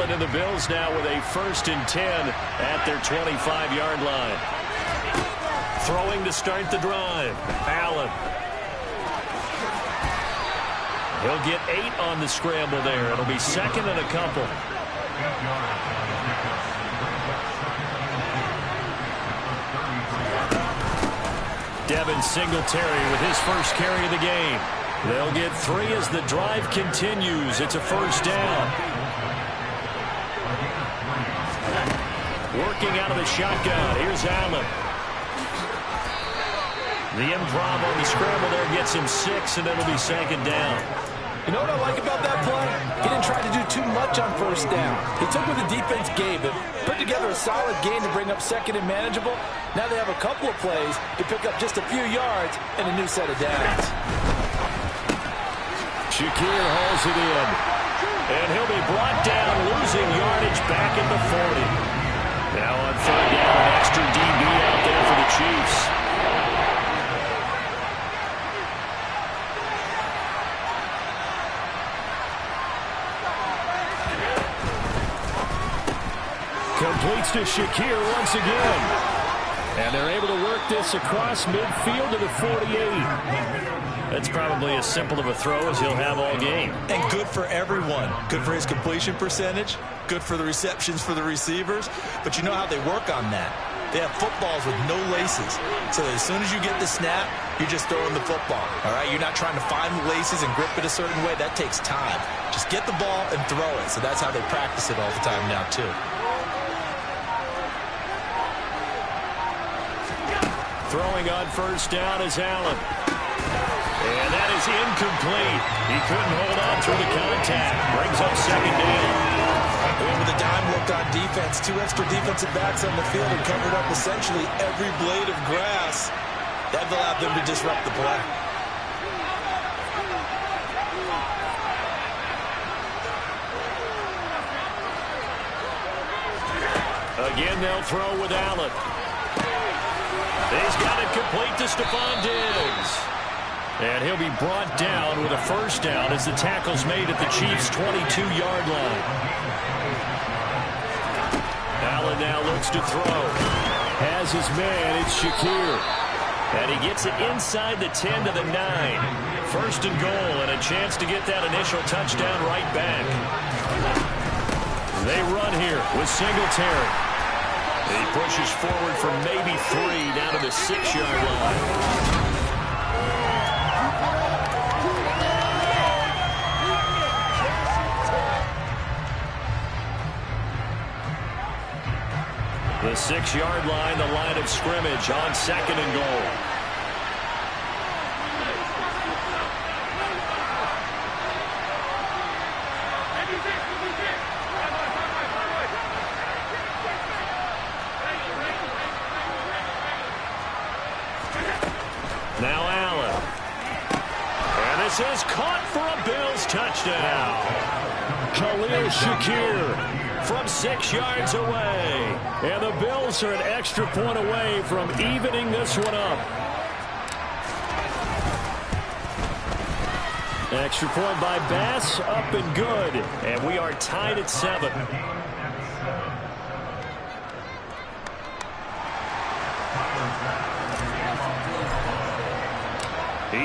And the Bills now with a 1st and 10 at their 25-yard line. Throwing to start the drive. Allen. He'll get 8 on the scramble there. It'll be 2nd and a couple. Devin Singletary with his first carry of the game. They'll get 3 as the drive continues. It's a 1st down. Working out of the shotgun. Here's Allen. The improv on the scramble there gets him 6, and it'll be 2nd down. You know what I like about that play? He didn't try to do too much on 1st down. He took what the defense gave him, put together a solid game to bring up 2nd and manageable. Now they have a couple of plays to pick up just a few yards and a new set of downs. Shakir hauls it in. And he'll be brought down, losing yardage back at the 40. Now on 3rd down, an extra DB out there for the Chiefs. Completes to Shakir once again. And they're able to work this across midfield to the 48. That's probably as simple of a throw as he'll have all game. And good for everyone. Good for his completion percentage. Good for the receptions for the receivers. But you know how they work on that. They have footballs with no laces. So as soon as you get the snap, you're just throwing the football. All right? You're not trying to find the laces and grip it a certain way. That takes time. Just get the ball and throw it. So that's how they practice it all the time now, too. Throwing on 1st down is Allen. And that is incomplete. He couldn't hold on through the contact. Brings up 2nd down. And with a dime look on defense, 2 extra defensive backs on the field and covered up essentially every blade of grass. That allowed them to disrupt the play. Again, they'll throw with Allen. He's got it complete to Stephon Diggs. And he'll be brought down with a 1st down as the tackle's made at the Chiefs' 22-yard line. Allen now looks to throw. Has his man, it's Shakir. And he gets it inside the 10 to the 9. 1st and goal, and a chance to get that initial touchdown right back. They run here with Singletary. He pushes forward for maybe 3 down to the 6-yard line. The 6-yard line, the line of scrimmage on 2nd and goal. Now Allen. And this is caught for a Bills touchdown. Khalil Shakir from 6 yards away. And the Bills are an extra point away from evening this one up. Extra point by Bass, up and good. And we are tied at 7.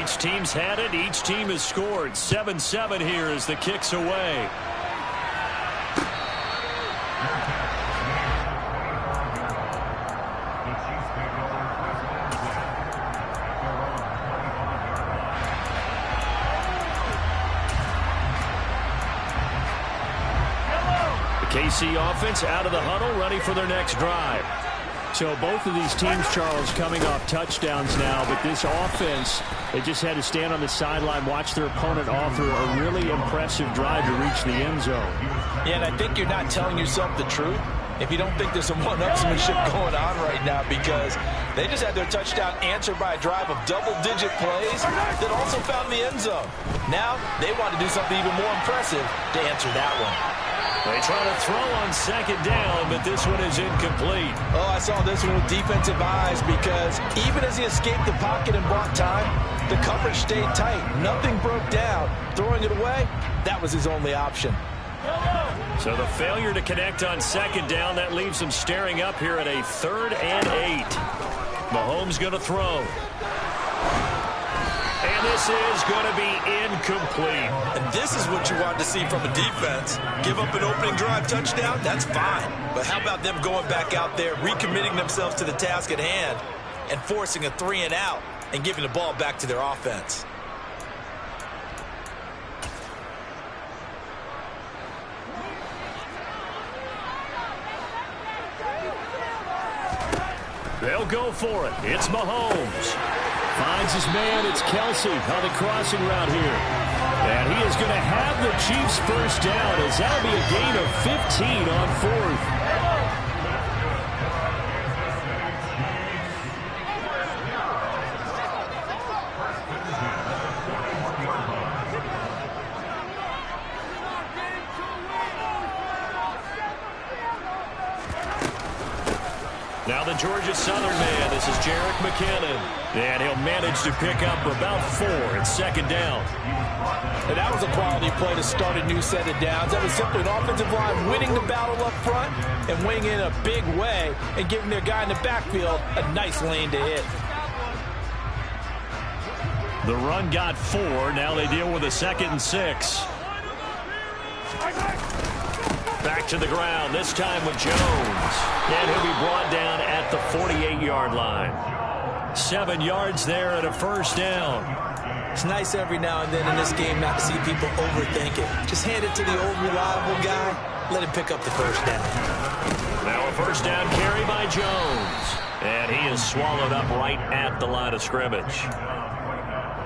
Each team's had it. Each team has scored. 7-7 here as the kick's away. The KC offense out of the huddle, ready for their next drive. So both of these teams, Charles, coming off touchdowns now, but this offense, they just had to stand on the sideline, watch their opponent offer a really impressive drive to reach the end zone. Yeah, and I think you're not telling yourself the truth if you don't think there's some one-upsmanship going on right now, because they just had their touchdown answered by a drive of double-digit plays that also found the end zone. Now they want to do something even more impressive to answer that one. They try to throw on 2nd down, but this one is incomplete. Oh, I saw this one with defensive eyes, because even as he escaped the pocket and bought time, the coverage stayed tight. Nothing broke down. Throwing it away, that was his only option. So the failure to connect on 2nd down, that leaves them staring up here at a 3rd and 8. Mahomes going to throw. And this is going to be incomplete. And this is what you want to see from a defense. Give up an opening drive touchdown, that's fine. But how about them going back out there, recommitting themselves to the task at hand, and forcing a 3 and out, and giving the ball back to their offense. They'll go for it. It's Mahomes. Finds his man. It's Kelsey on the crossing route here. And he is going to have the Chiefs first down, as that'll be a gain of 15 on 4th. Now the Georgia Southern man, this is Jerick McKinnon. And he'll manage to pick up about 4 at 2nd down. And that was a quality play to start a new set of downs. That was simply an offensive line winning the battle up front and winning in a big way and giving their guy in the backfield a nice lane to hit. The run got 4. Now they deal with a 2nd and 6. Back to the ground, this time with Jones. And he'll be brought down at the 48-yard line. 7 yards there and a first down. It's nice every now and then in this game not to see people overthink it. Just hand it to the old reliable guy. Let him pick up the first down. Now a first down carry by Jones. And he is swallowed up right at the line of scrimmage.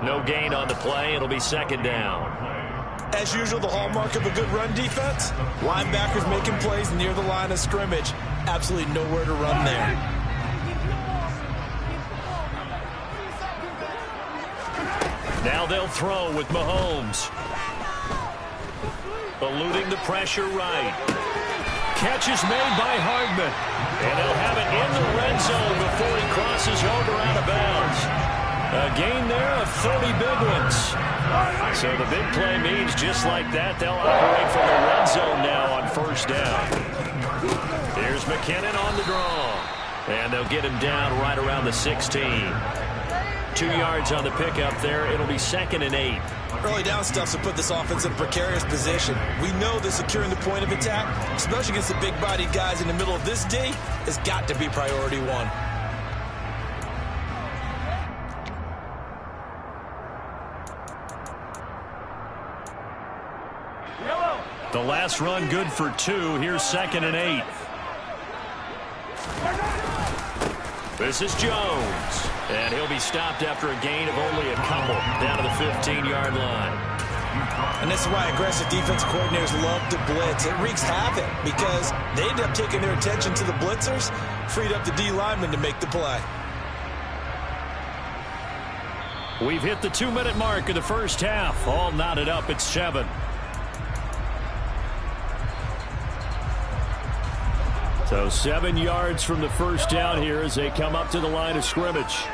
No gain on the play. It'll be 2nd down. As usual, the hallmark of a good run defense, linebackers making plays near the line of scrimmage. Absolutely nowhere to run there. Now they'll throw with Mahomes. Eluding the pressure right. Catch is made by Hardman. And they'll have it in the red zone before he crosses over out of bounds. A gain there of 30 big ones. So the big play means just like that, they'll operate from the red zone now on first down. Here's McKinnon on the draw. And they'll get him down right around the 16. 2 yards on the pickup there. It'll be 2nd and 8. Early down stuff to put this offense in a precarious position. We know that securing the point of attack, especially against the big-bodied guys in the middle of this D, has got to be priority 1. The last run good for 2. Here's 2nd and 8. This is Jones. And he'll be stopped after a gain of only a couple down to the 15-yard line. And this is why aggressive defensive coordinators love to blitz. It wreaks havoc because they end up taking their attention to the blitzers, freed up the D lineman to make the play. We've hit the 2-minute mark of the first half. All knotted up at 7. So 7 yards from the first down here as they come up to the line of scrimmage.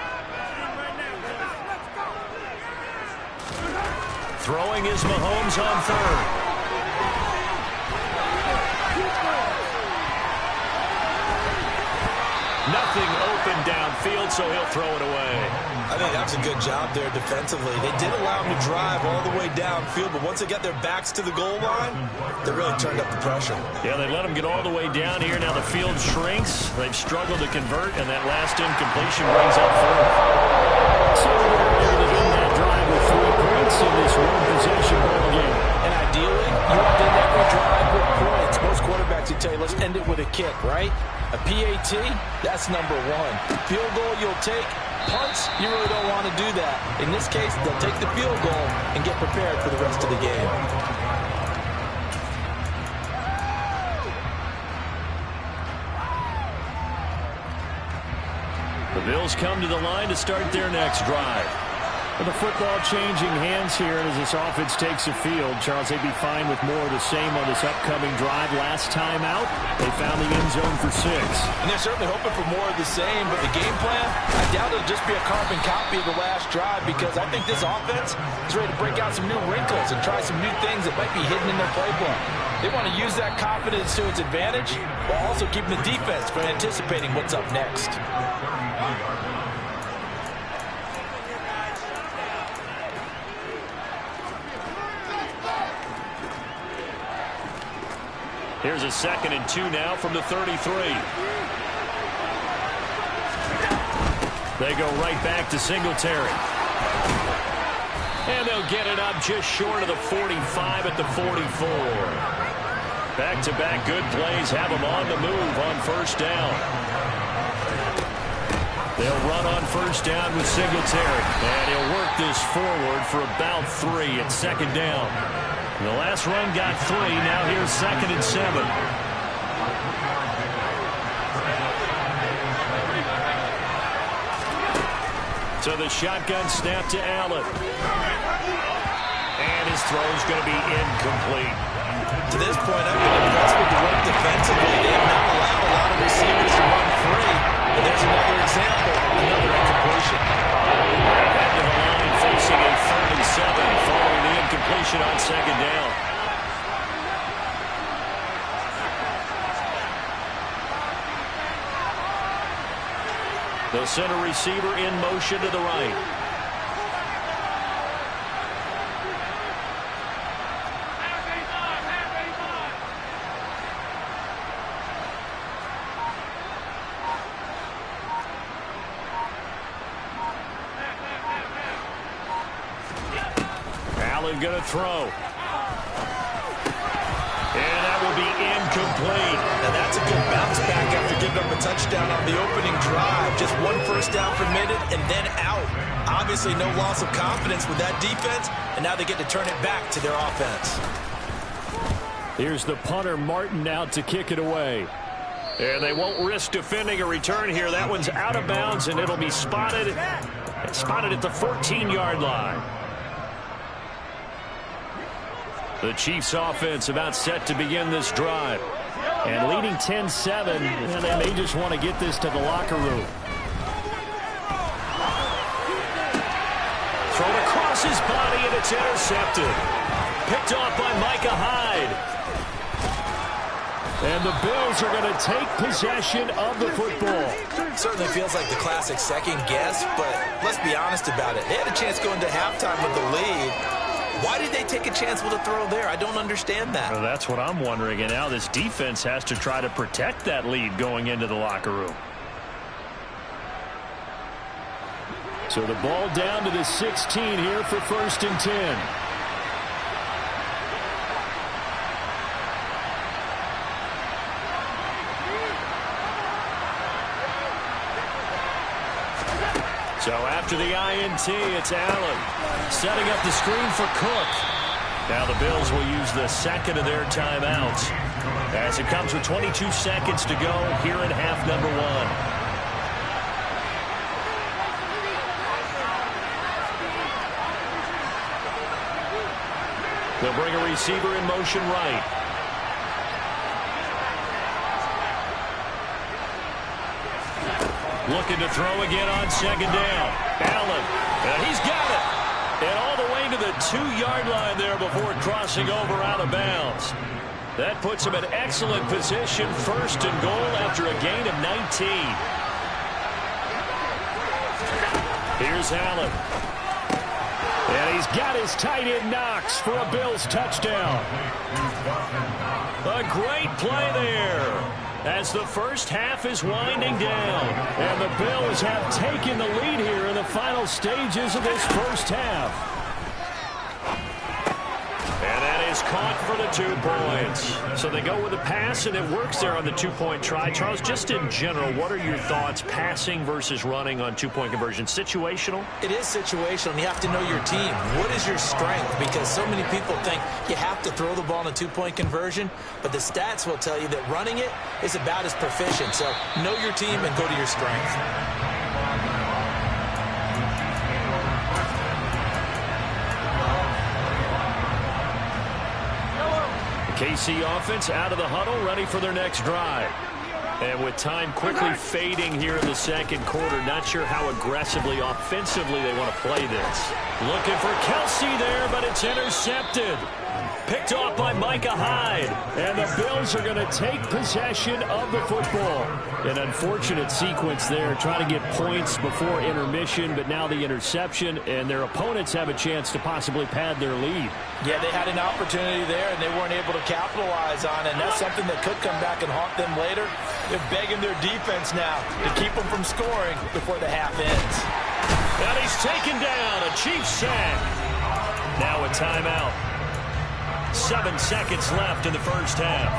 Throwing is Mahomes on third. Nothing open downfield, so he'll throw it away. I think that was a good job there defensively. They did allow him to drive all the way downfield, but once they got their backs to the goal line, they really turned up the pressure. Yeah, they let him get all the way down here. Now the field shrinks. They've struggled to convert, and that last incompletion brings up fourth. So they're able to end that drive with 3 points in this one-possession ball game. And ideally, you want to end every drive with points. Most quarterbacks would tell you, let's end it with a kick, right? A PAT, that's number 1. Field goal you'll take. Punts, you really don't want to do that. In this case, they'll take the field goal and get prepared for the rest of the game. The Bills come to the line to start their next drive. With the football changing hands here as this offense takes the field, Charles, they'd be fine with more of the same on this upcoming drive. Last time out, they found the end zone for 6. And they're certainly hoping for more of the same, but the game plan, I doubt it'll just be a carbon copy of the last drive because I think this offense is ready to break out some new wrinkles and try some new things that might be hidden in their playbook. They want to use that confidence to its advantage while also keeping the defense from anticipating what's up next. Here's a 2nd and 2 now from the 33. They go right back to Singletary. And they'll get it up just short of the 45 at the 44. Back-to-back good plays have them on the move on first down. They'll run on first down with Singletary. And he'll work this forward for about 3 at 2nd down. The last run got 3. Now here's 2nd and 7. So the shotgun snap to Allen. And his throw's going to be incomplete. To this point, I've been impressed with the work defensively. They have not allowed a lot of receivers to run free. But there's another example, another incompletion. Back to the line facing a 3rd and 7 following the incompletion on 2nd down. The center receiver in motion to the right. Allen going to throw. And that will be incomplete. Now that's a good bounce back after giving up a touchdown on the opening drive. Just 1 first down permitted and then out. Obviously no loss of confidence with that defense, and now they get to turn it back to their offense. Here's the punter Martin out to kick it away. And they won't risk defending a return here. That one's out of bounds, and it'll be spotted at the 14-yard line. The Chiefs offense about set to begin this drive. And leading 10-7, and they may just want to get this to the locker room. Thrown across his body, and it's intercepted. Picked off by Micah Hyde. And the Bills are going to take possession of the football. Certainly feels like the classic second guess, but let's be honest about it. They had a chance going to halftime with the lead. Why did they take a chance with a throw there? I don't understand that. Well, that's what I'm wondering. And now this defense has to try to protect that lead going into the locker room. So the ball down to the 16 here for 1st and 10. So after the INT, it's Allen setting up the screen for Cook. Now the Bills will use the second of their timeouts as it comes with 22 seconds to go here in half number one. They'll bring a receiver in motion right. Looking to throw again on second down. Allen, and he's got it. And all the way to the 2-yard line there before crossing over out of bounds. That puts him in excellent position, first and goal after a gain of 19. Here's Allen. And he's got his tight end Knox for a Bills touchdown. A great play there as the first half is winding down. And the Bills have taken the lead here in the final stages of this first half. And that is caught for the 2 points. So they go with a pass, and it works there on the 2-point try. Charles, just in general, what are your thoughts passing versus running on 2-point conversion? Situational? It is situational, and you have to know your team. What is your strength? Because so many people think you have to throw the ball in a 2-point conversion, but the stats will tell you that running it is about as proficient. So know your team and go to your strength. KC offense out of the huddle, ready for their next drive. And with time quickly fading here in the second quarter, not sure how aggressively, offensively they want to play this. Looking for Kelsey there, but it's intercepted. Picked off by Micah Hyde. And the Bills are going to take possession of the football. An unfortunate sequence there, trying to get points before intermission, but now the interception, and their opponents have a chance to possibly pad their lead. Yeah, they had an opportunity there, and they weren't able to capitalize on it, and that's something that could come back and haunt them later. They're begging their defense now to keep them from scoring before the half ends. And he's taken down, a Chiefs sack. Now a timeout. 7 seconds left in the first half.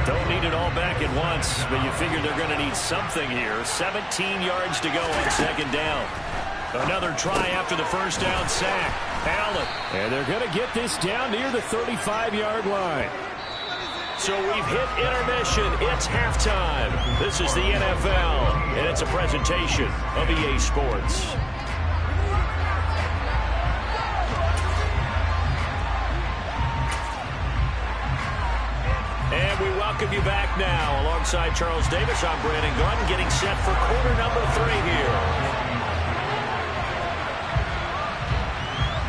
Don't need it all back at once, but you figure they're going to need something here. 17 yards to go on second down. Another try after the first down sack. Allen. And they're going to get this down near the 35-yard line. So we've hit intermission. It's halftime. This is the NFL, and it's a presentation of EA Sports. And we welcome you back now. Alongside Charles Davis, I'm Brandon Gunn, getting set for quarter number 3 here.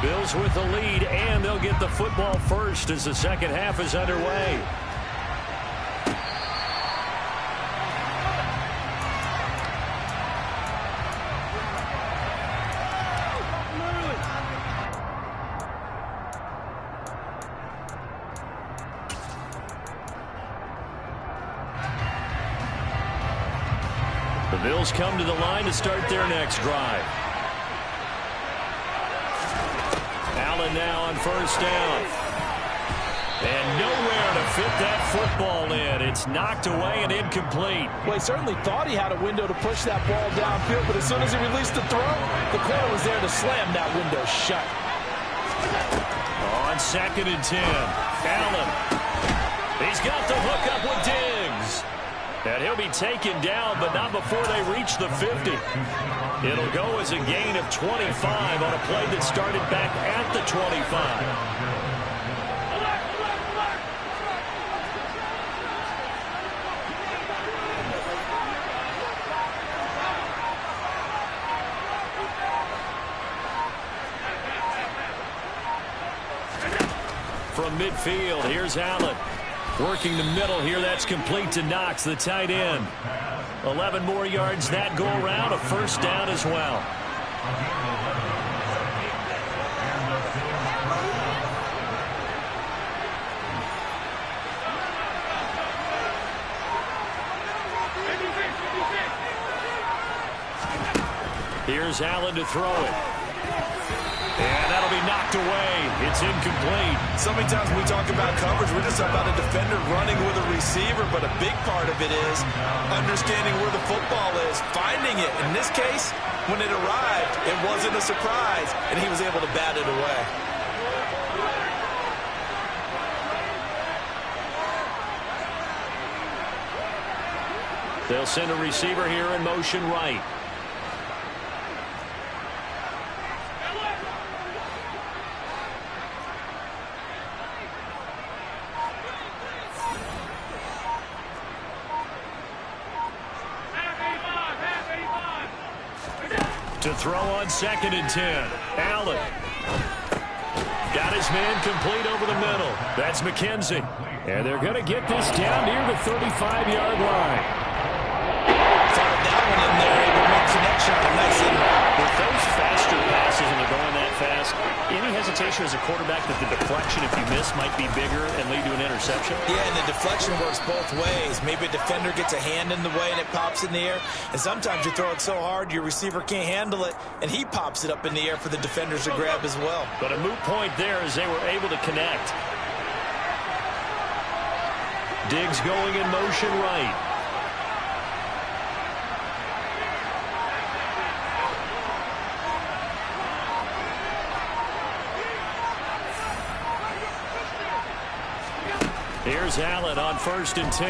Bills with the lead, and they'll get the football first as the second half is underway. The Bills come to the line to start their next drive. Allen now on first down. And nowhere to fit that football in. It's knocked away and incomplete. Well, he certainly thought he had a window to push that ball downfield, but as soon as he released the throw, the corner was there to slam that window shut. On 2nd and 10, Allen. He's got the hook up with Diggs. And he'll be taken down, but not before they reach the 50. It'll go as a gain of 25 on a play that started back at the 25. From midfield, here's Allen. Working the middle here, that's complete to Knox, the tight end. 11 more yards that go around, a first down as well. Here's Allen to throw it. And that'll be knocked away. It's incomplete. So many times when we talk about coverage, we're just about a defender running with a receiver. receiver, but a big part of it is understanding where the football is, finding it. In this case, when it arrived, it wasn't a surprise, and he was able to bat it away. They'll send a receiver here in motion right. To throw on 2nd and 10. Allen. Got his man complete over the middle. That's McKenzie. And they're going to get this down near the 35-yard line. That one in there, able to make connection on a nice in route. With those faster passes and they're going that fast, any hesitation as a quarterback that the deflection, if you miss, might be bigger and lead to an interception? Yeah, and the deflection works both ways. Maybe a defender gets a hand in the way and it pops in the air. And sometimes you throw it so hard your receiver can't handle it, and he pops it up in the air for the defenders to grab as well. But a moot point there as they were able to connect. Diggs going in motion right. Here's Allen on 1st and 10.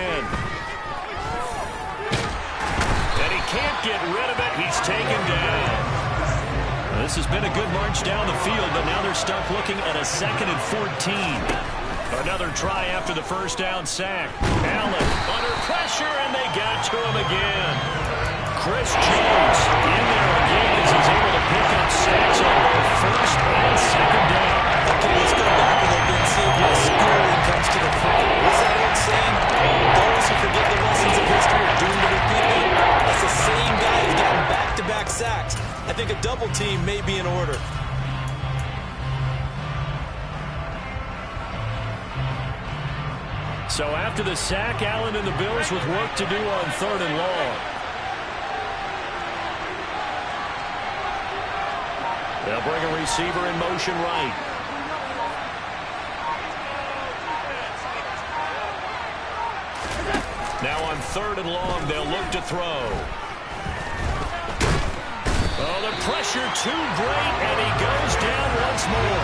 And he can't get rid of it. He's taken down. This has been a good march down the field, but now they're stuck looking at a 2nd and 14. Another try after the first down sack. Allen under pressure, and they got to him again. Chris Jones in there again as he's able to pick up sacks on both 1st and 2nd down. Okay, let's go back a little bit and see how schooling comes to the front. What's that old saying? Those who forget the lessons of history are doomed to repeat them. That's the same guy who's gotten back-to-back sacks. I think a double team may be in order. So after the sack, Allen and the Bills with work to do on 3rd and long. They'll bring a receiver in motion right. Now on 3rd and long, they'll look to throw. Oh, the pressure too great, and he goes down once more.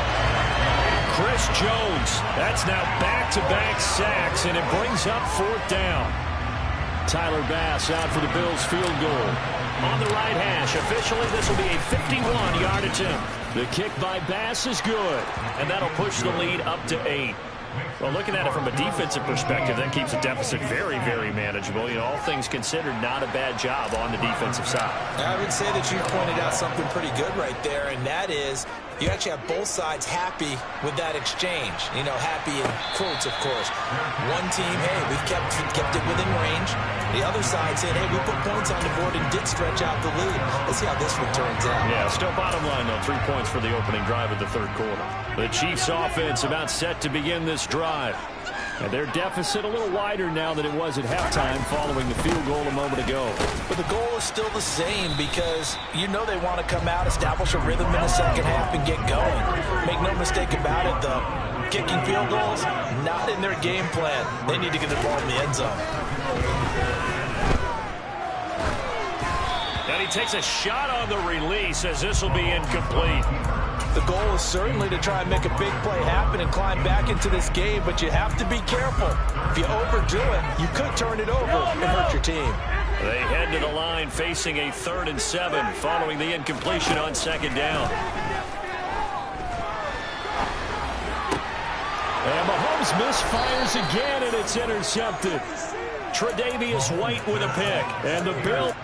Chris Jones, that's now back-to-back sacks, and it brings up 4th down. Tyler Bass out for the Bills field goal. On the right hash, officially this will be a 51-yard attempt. The kick by Bass is good, and that'll push the lead up to 8. Well, looking at it from a defensive perspective, that keeps the deficit very, very manageable. You know, all things considered, not a bad job on the defensive side. I would say that you pointed out something pretty good right there, and that is you actually have both sides happy with that exchange. You know, happy in quotes, of course. One team, hey, we've kept it within range. The other side saying, hey, we put points on the board and did stretch out the lead. Let's see how this one turns out. Yeah, still bottom line, though, 3 points for the opening drive of the 3rd quarter. The Chiefs offense about set to begin this drive. And their deficit a little wider now than it was at halftime following the field goal a moment ago. But the goal is still the same because you know they want to come out, establish a rhythm in the second half, and get going. Make no mistake about it, though. Kicking field goals, not in their game plan. They need to get the ball in the end zone. And he takes a shot on the release as this will be incomplete. The goal is certainly to try and make a big play happen and climb back into this game, but you have to be careful. If you overdo it, you could turn it over and hurt your team. They head to the line facing a 3rd and 7 following the incompletion on 2nd down. And Mahomes misfires again, and it's intercepted. Tre'Davious White with a pick, and the Bills.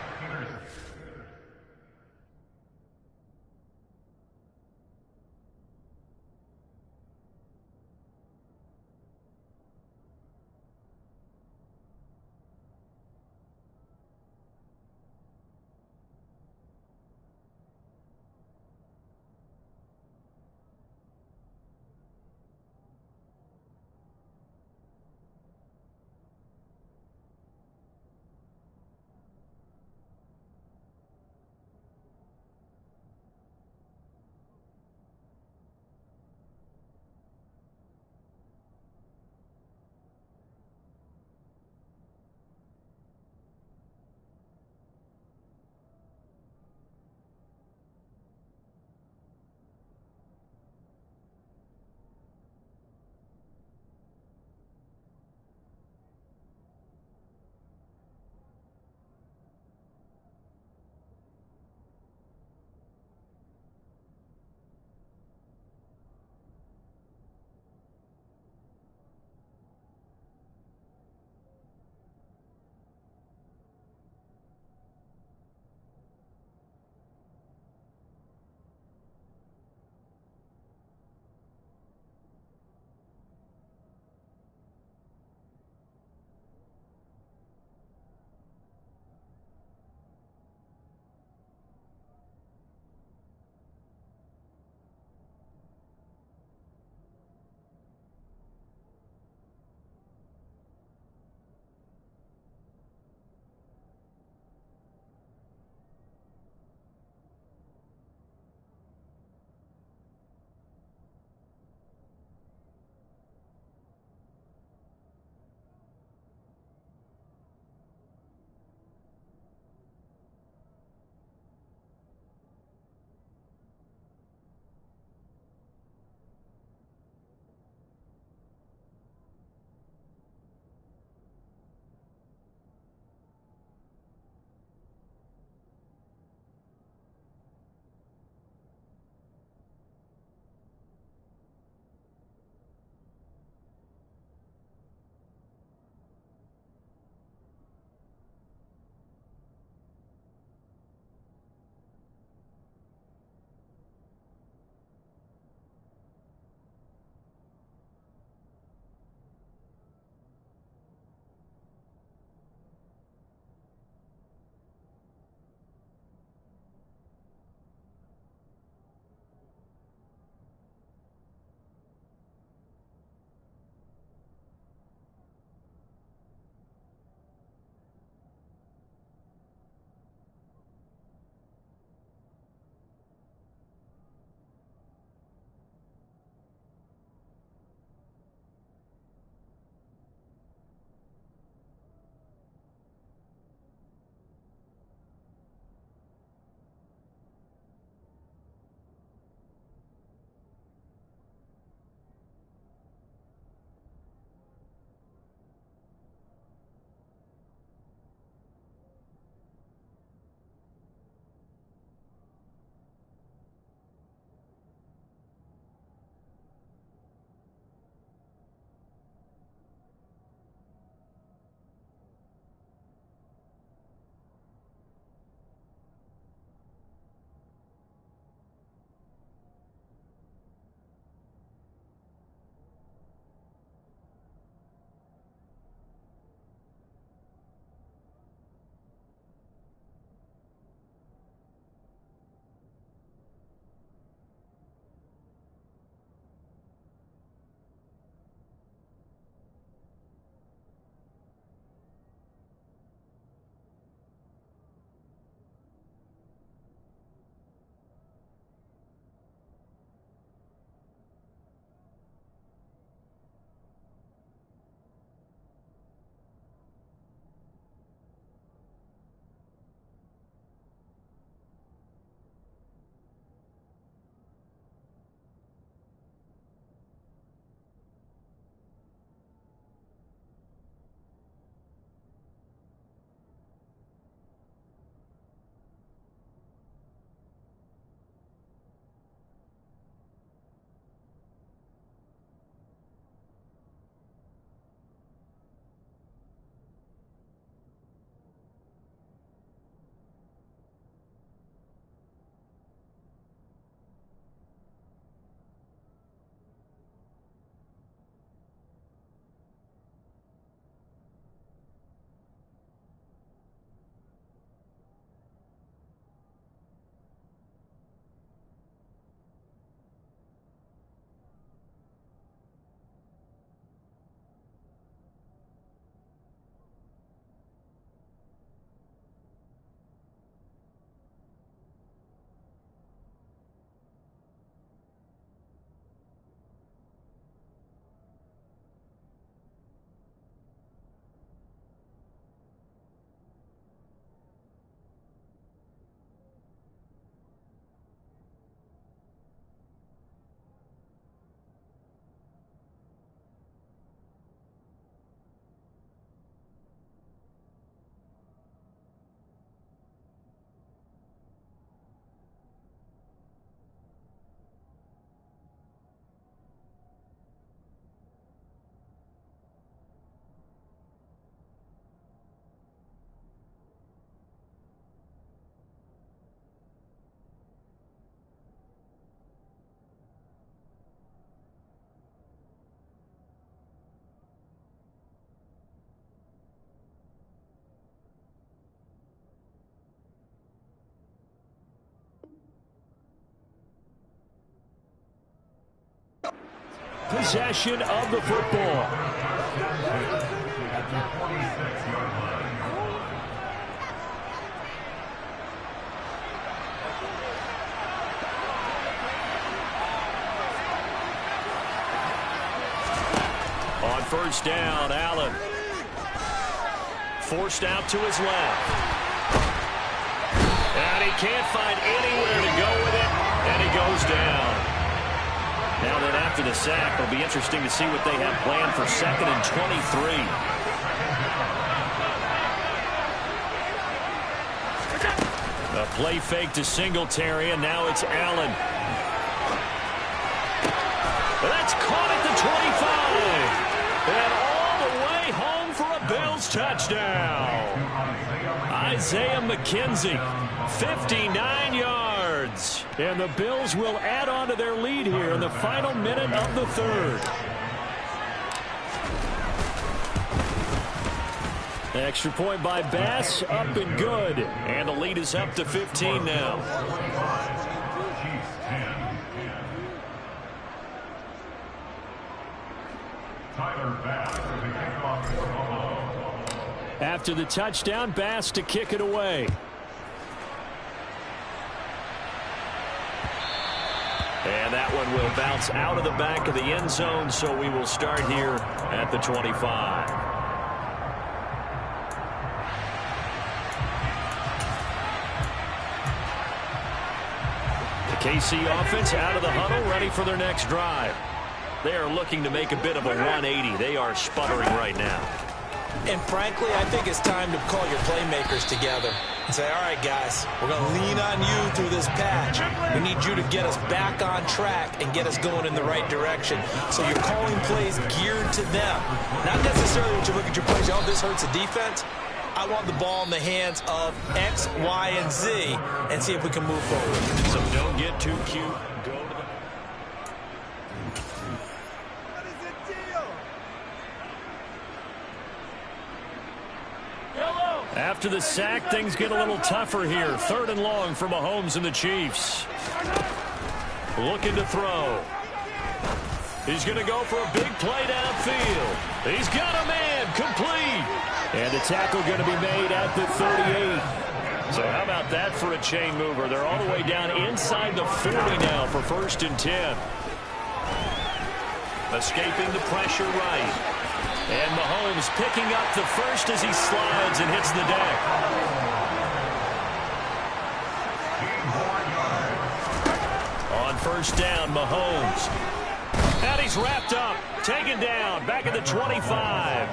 possession of the football. On first down, Allen. Forced out to his left. And he can't find anywhere to go with it, and he goes down. Now then, after the sack, it'll be interesting to see what they have planned for 2nd and 23. A play fake to Singletary, and now it's Allen. That's caught at the 25. And all the way home for a Bills touchdown. Isaiah McKenzie, 59 yards. And the Bills will add on to their lead here in the final minute of the third. Extra point by Bass, up and good. And the lead is up to 15 now. After the touchdown, Bass to kick it away. And that one will bounce out of the back of the end zone, so we will start here at the 25. The KC offense out of the huddle, ready for their next drive. They are looking to make a bit of a 180. They are sputtering right now. And frankly, I think it's time to call your playmakers together and say, all right, guys, we're going to lean on you through this patch. We need you to get us back on track and get us going in the right direction. So you're calling plays geared to them. Not necessarily when you look at your plays, oh, this hurts the defense. I want the ball in the hands of X, Y, and Z and see if we can move forward. So don't get too cute. Go to the... After the sack, things get a little tougher here. 3rd and long for Mahomes and the Chiefs. Looking to throw. He's going to go for a big play downfield. He's got a man, complete. And the tackle going to be made at the 38. So how about that for a chain mover? They're all the way down inside the 40 now for 1st and 10. Escaping the pressure right. And Mahomes picking up the first as he slides and hits the deck. On first down, Mahomes. And he's wrapped up, taken down, back at the 25.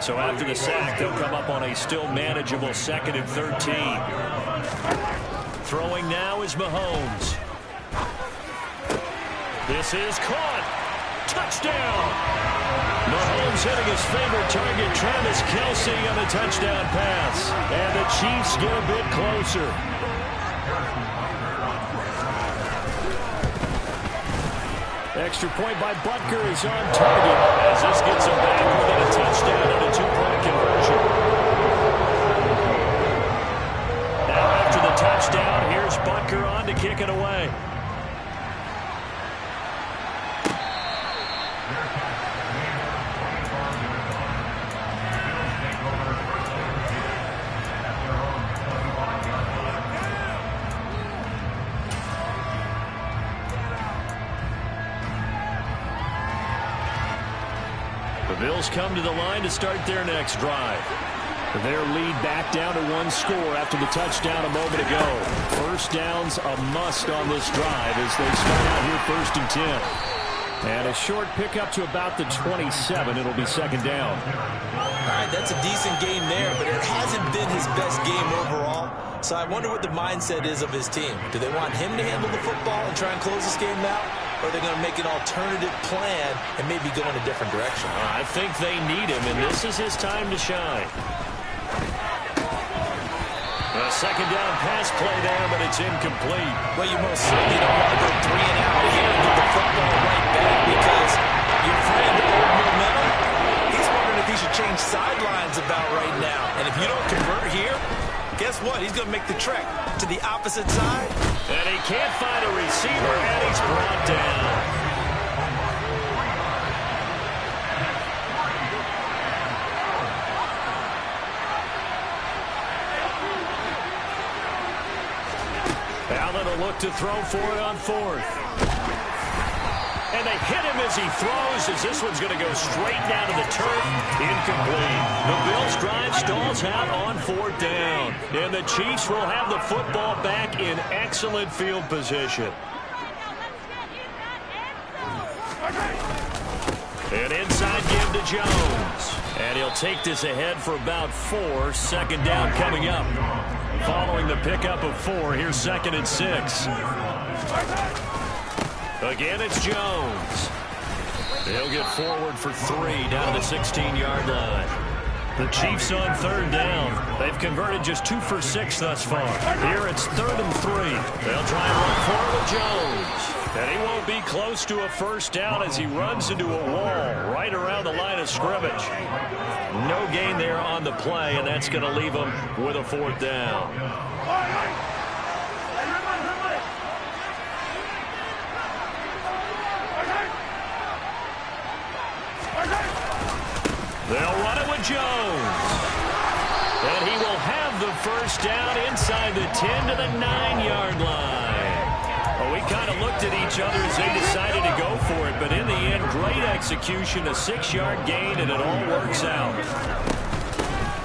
So after the sack, they'll come up on a still manageable 2nd and 13. Throwing now is Mahomes. This is caught. Touchdown. Mahomes hitting his favorite target, Travis Kelce, on a touchdown pass. And the Chiefs get a bit closer. Extra point by Butker is on target as this gets him back within a touchdown and a 2-point conversion. Now after the touchdown, here's Butker on to kick it away. The Bills come to the line to start their next drive. Their lead back down to 1 score after the touchdown a moment ago. First down's a must on this drive as they start out here 1st and 10. And a short pickup to about the 27. It'll be 2nd down. All right, that's a decent game there, but it hasn't been his best game overall. So I wonder what the mindset is of his team. Do they want him to handle the football and try and close this game out? Or are they going to make an alternative plan and maybe go in a different direction? I think they need him, and this is his time to shine. A 2nd down pass play there, but it's incomplete. Well, you most certainly don't want to go 3 and out here and get the football right back because your friend Old Momentum, he's wondering if he should change sidelines about right now. And if you don't convert here, guess what? He's going to make the trek to the opposite side. And he can't find a receiver, and he's brought down. they'll look to throw for it on fourth. And they hit him as he throws, as this one's going to go straight down to the turf. Incomplete. The Bills' drive stalls out on fourth down. And the Chiefs will have the football back in excellent field position. An inside give to Jones. And he'll take this ahead for about 4. Second down coming up. Following the pickup of 4, here's 2nd and 6. Again, it's Jones. He'll get forward for 3 down to the 16-yard line. The Chiefs on 3rd down. They've converted just 2 for 6 thus far. Here it's 3rd and 3. They'll try and run forward with Jones. And he won't be close to a first down as he runs into a wall right around the line of scrimmage. No gain there on the play, and that's going to leave him with a 4th down. They'll run it with Jones. And he will have the first down inside the 10 to the 9-yard line. Well, we kind of looked at each other as they decided to go for it, but in the end, great execution, a 6-yard gain, and it all works out.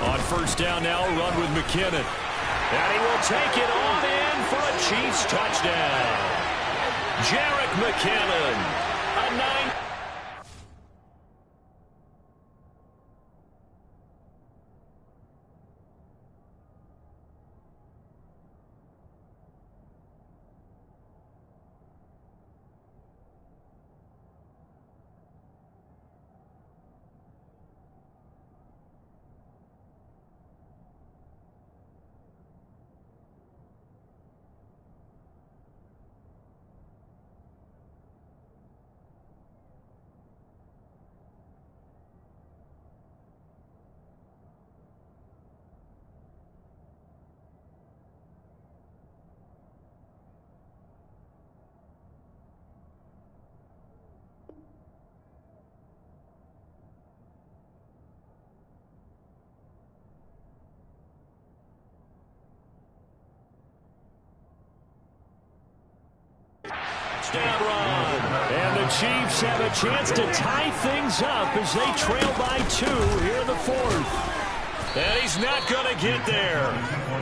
On first down now, a run with McKinnon. And he will take it on in for a Chiefs touchdown. Jerick McKinnon, a 9. Touchdown run. And the Chiefs have a chance to tie things up as they trail by 2 here in the 4th. And he's not going to get there.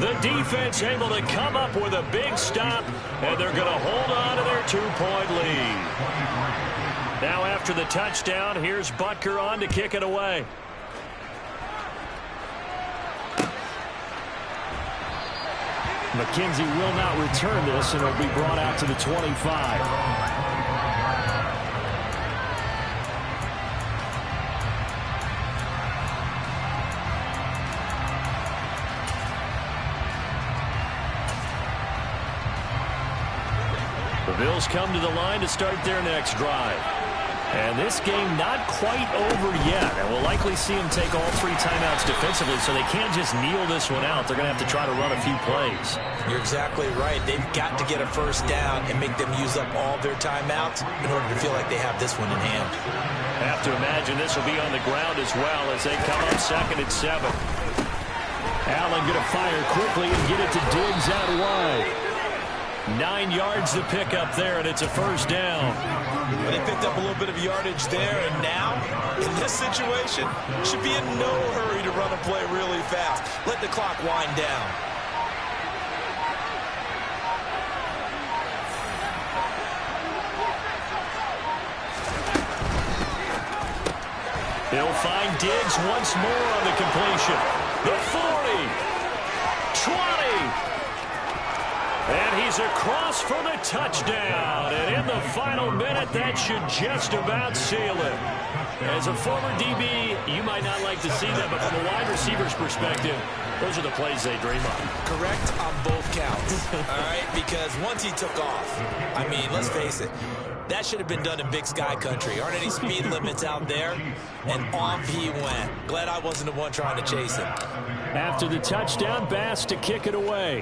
The defense able to come up with a big stop, and they're going to hold on to their 2-point lead. Now after the touchdown, here's Butker on to kick it away. McKenzie will not return this, and it'll be brought out to the 25. The Bills come to the line to start their next drive. And this game not quite over yet. And we'll likely see them take all 3 timeouts defensively, so they can't just kneel this one out. They're going to have to try to run a few plays. You're exactly right. They've got to get a first down and make them use up all their timeouts in order to feel like they have this one in hand. Have to imagine this will be on the ground as well as they come up 2nd and 7. Allen going to fire quickly and get it to Diggs out wide. 9 yards to pick up there, and it's a first down. Well, they picked up a little bit of yardage there, and now, in this situation, should be in no hurry to run a play really fast. Let the clock wind down. He'll find Diggs once more on the completion. The 40, 20. And he's across for the touchdown. And in the final minute, that should just about seal it. As a former DB, you might not like to see that, but from a wide receiver's perspective, those are the plays they dream of. Correct on both counts, all right? Because once he took off, I mean, let's face it, that should have been done in Big Sky country. Aren't any speed limits out there? And off he went. Glad I wasn't the one trying to chase him. After the touchdown, Bass to kick it away.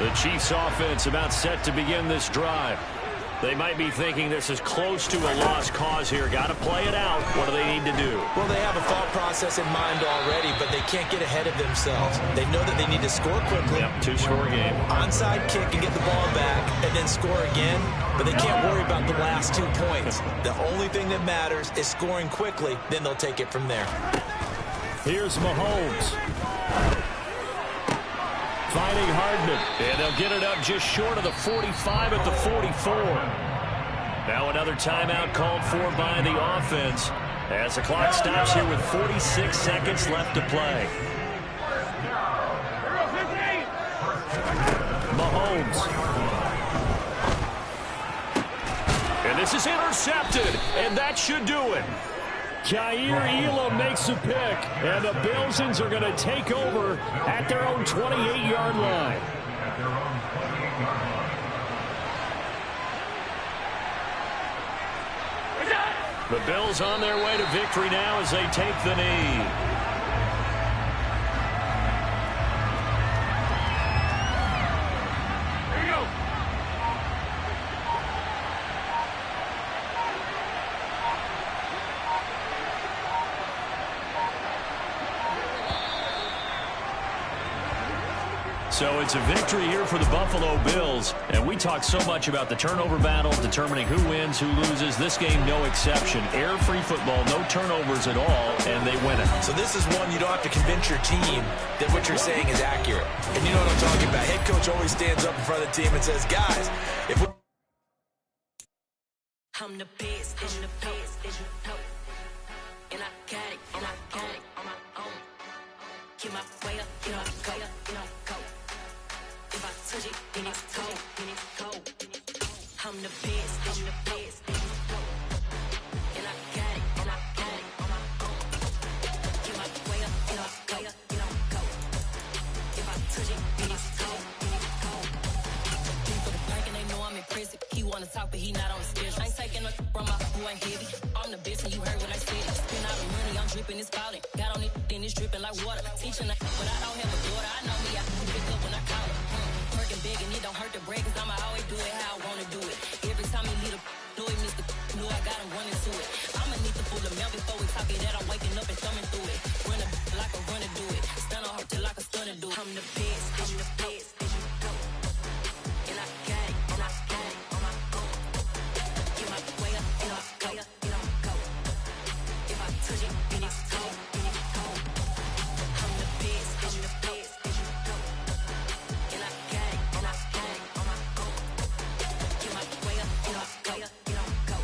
The Chiefs offense about set to begin this drive. They might be thinking this is close to a lost cause here. Got to play it out. What do they need to do? Well, they have a thought process in mind already, but they can't get ahead of themselves. They know that they need to score quickly. Yep, two-score game. Onside kick and get the ball back and then score again, but they can't worry about the last 2 points. The only thing that matters is scoring quickly, then they'll take it from there. Here's Mahomes. Finding Hardman. And they'll get it up just short of the 45 at the 44. Now another timeout called for by the offense as the clock stops here with 46 seconds left to play. Mahomes. And this is intercepted, and that should do it. Kaiir Elam makes a pick, and the Bills are going to take over at their own 28-yard line. The Bills on their way to victory now as they take the knee. So it's a victory here for the Buffalo Bills. And we talk so much about the turnover battle, determining who wins, who loses. This game, no exception. Air-free football, no turnovers at all, and they win it. So this is one you don't have to convince your team that what you're saying is accurate. And you know what I'm talking about. Head coach always stands up in front of the team and says, guys, if we... I'm the best, and the best, and you know. And I got it, and I got it on my own. Get my way up, get up, go, get up, go. If I touch it, then it's cold, then it's cold. I'm the best, and the best, and you know. And I got it, and I got it on my own. Get my way up, get up, go, get up, go. If I touch it, then it's cold, then it's cold. For the bank and they know I'm impressive. He wanna talk, but he not on the schedule. I ain't taking a from my who ain't heavy. I'm the best, and you heard what I said. Spend all the money, I'm dripping, it's falling. Got on it, then it's dripping like water. Teaching, but I don't have a daughter. I know me, I can pick up when I call it. Working big, and it don't hurt to break, cause I'ma always do it how I wanna do it. Every time he lead a know he missed the know I got him running to it. I'ma need to pull the mail before we talk it that I'm waking up and thumbing through it. Run like a runner do it. Stun on her till like a stunner do it. I'm the best, I'm the best, and you know. And I got it, and I got it on my own. Get my way up, and I go, and I go. If I touch it, then it's cold, then it's cold. I'm the best, I'm the best, and you know. And I got it, and I got it on my own. Get my way up, and I go, and I go.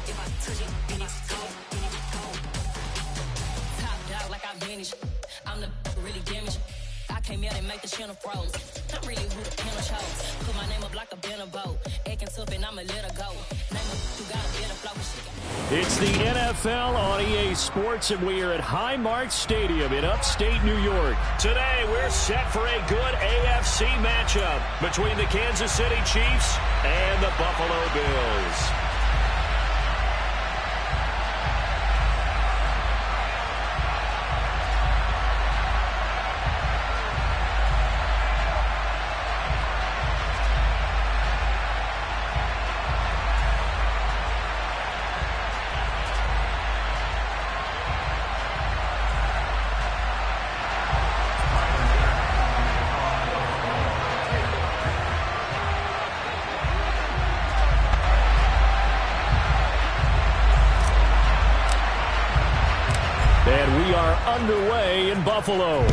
If I touch it, then it's cold, then it's cold. Top dog like I vanished. I'm the really damaged. I came out and make the channel froze. I'm really who the panel chose. Put my name up like a banner boat. Acting tough and I'ma let her go. Name up who got a better flow. It's the NFL on EA Sports, and we are at Highmark Stadium in upstate New York. Today, we're set for a good AFC matchup between the Kansas City Chiefs and the Buffalo Bills. And we are underway in Buffalo.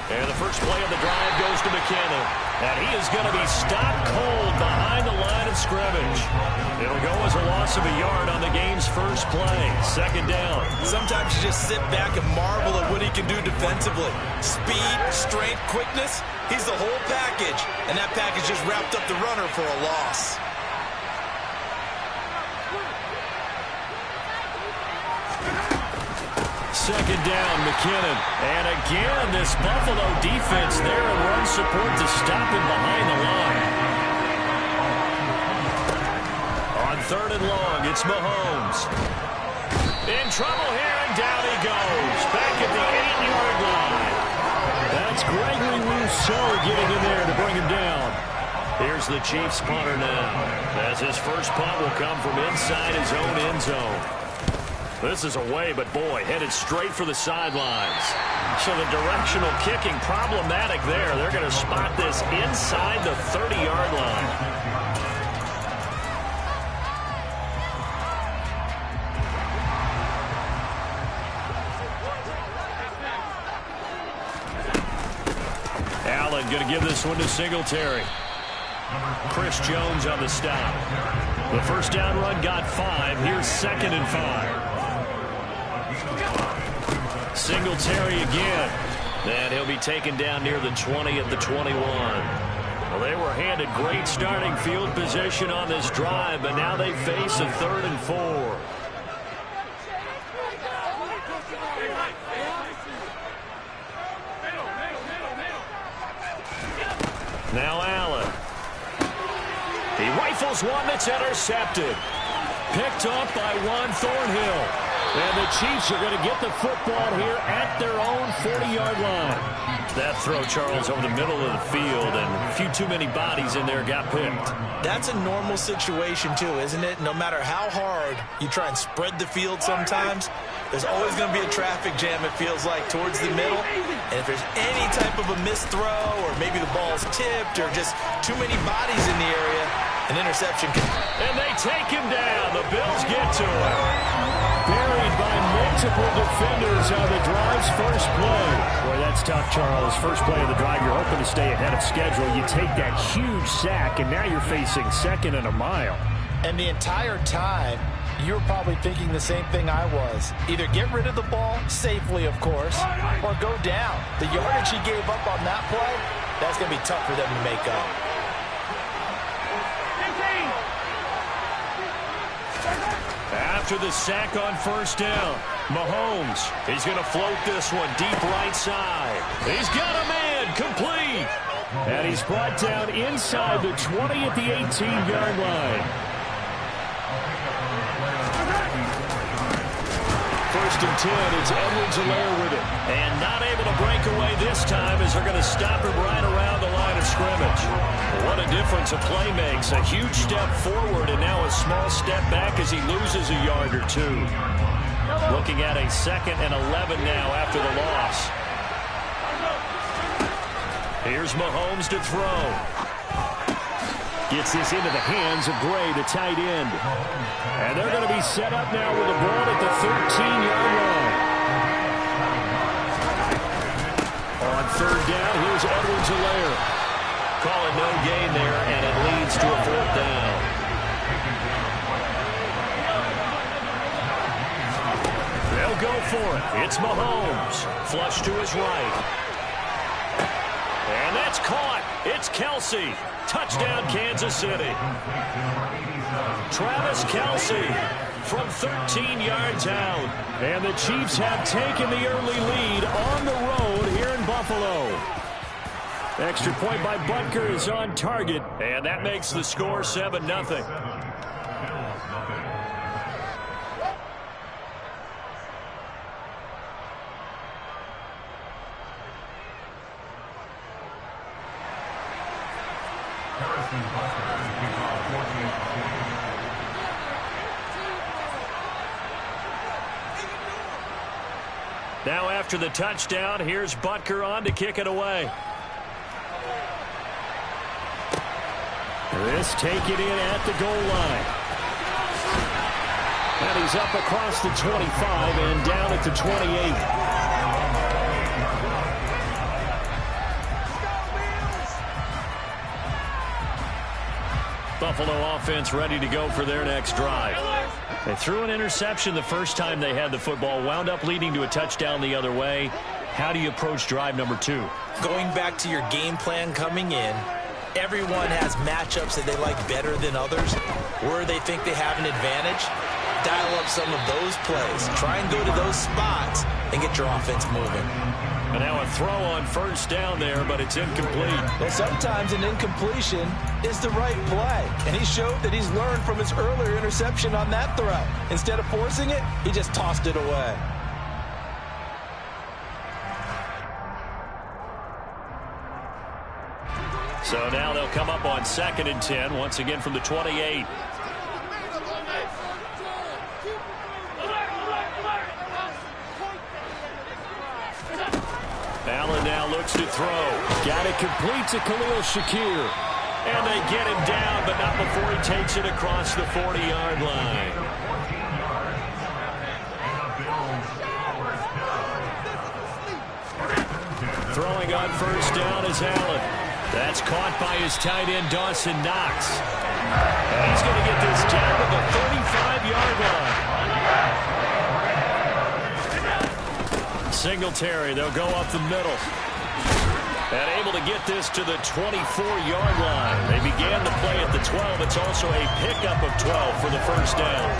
And the first play of the drive goes to McKinnon. And he is going to be stopped cold behind the line of scrimmage. It'll go as a loss of a yard on the game's first play. Second down. Sometimes you just sit back and marvel at what he can do defensively. Speed, strength, quickness. He's the whole package. And that package just wrapped up the runner for a loss. Second down, McKinnon. And again, this Buffalo defense there in run support to stop him behind the line. On third and long, it's Mahomes. In trouble here, and down he goes. Back at the 8-yard line. That's Gregory Rousseau getting in there to bring him down. Here's the Chiefs punter now, as his first punt will come from inside his own end zone. This is away, but boy, headed straight for the sidelines. So the directional kicking problematic there. They're going to spot this inside the 30-yard line. Allen going to give this one to Singletary. Chris Jones on the stop. The first down run got 5. Here's 2nd and 5. Singletary again. And he'll be taken down near the 20 at the 21. Well, they were handed great starting field position on this drive, but now they face a 3rd and 4. Now Allen. He rifles one that's intercepted. Picked up by Juan Thornhill. And the Chiefs are going to get the football here at their own 40-yard line. That throw, Charles, over the middle of the field, and a few too many bodies in there got picked. That's a normal situation, too, isn't it? No matter how hard you try and spread the field sometimes, there's always going to be a traffic jam, it feels like, towards the middle. And if there's any type of a missed throw, or maybe the ball's tipped, or just too many bodies in the area, an interception can... And they take him down. The Bills get to him. Buried by multiple defenders on the drive's first play. Boy, that's tough, Charles. First play of the drive, you're hoping to stay ahead of schedule. You take that huge sack, and now you're facing 2nd and a mile. And the entire time, you were probably thinking the same thing I was. Either get rid of the ball, safely, of course, or go down. The yardage he gave up on that play, that's going to be tough for them to make up. After the sack on first down, Mahomes, he's going to float this one deep right side. He's got a man, complete. And he's brought down inside the 20 at the 18-yard line. First and 10, it's Edwards-Helaire with it. And not able to break away this time as they're going to stop him right around the line of scrimmage. What a difference a play makes. A huge step forward and now a small step back as he loses a yard or two. Looking at a 2nd and 11 now after the loss. Here's Mahomes to throw. Gets this into the hands of Gray, the tight end. And they're going to be set up now with the ball at the 13-yard line. On third down, here's Edwards-Helaire. Call it no gain there, and it leads to a 4th down. They'll go for it. It's Mahomes. Flush to his right. And that's caught. It's Kelce. Touchdown, Kansas City. Travis Kelce from 13 yards out. And the Chiefs have taken the early lead on the road here in Buffalo. Extra point by Butker is on target. And that makes the score 7-0. Now after the touchdown, here's Butker on to kick it away. This take it in at the goal line. And he's up across the 25 and down at the 28. Buffalo offense ready to go for their next drive. They threw an interception the first time they had the football, wound up leading to a touchdown the other way. How do you approach drive number 2? Going back to your game plan coming in, everyone has matchups that they like better than others. Where they think they have an advantage, dial up some of those plays. Try and go to those spots and get your offense moving. And now a throw on first down there, but it's incomplete. Well, sometimes an incompletion is the right play. And he showed that he's learned from his earlier interception on that throw. Instead of forcing it, he just tossed it away. So now they'll come up on 2nd and 10, once again from the 28. Allen now looks to throw. Got it complete to Khalil Shakir. And they get him down, but not before he takes it across the 40-yard line. Throwing on first down is Allen. That's caught by his tight end, Dawson Knox. And he's going to get this down to the 35-yard line. Singletary, they'll go up the middle. And able to get this to the 24-yard line. They began the play at the 12. It's also a pickup of 12 for the first down.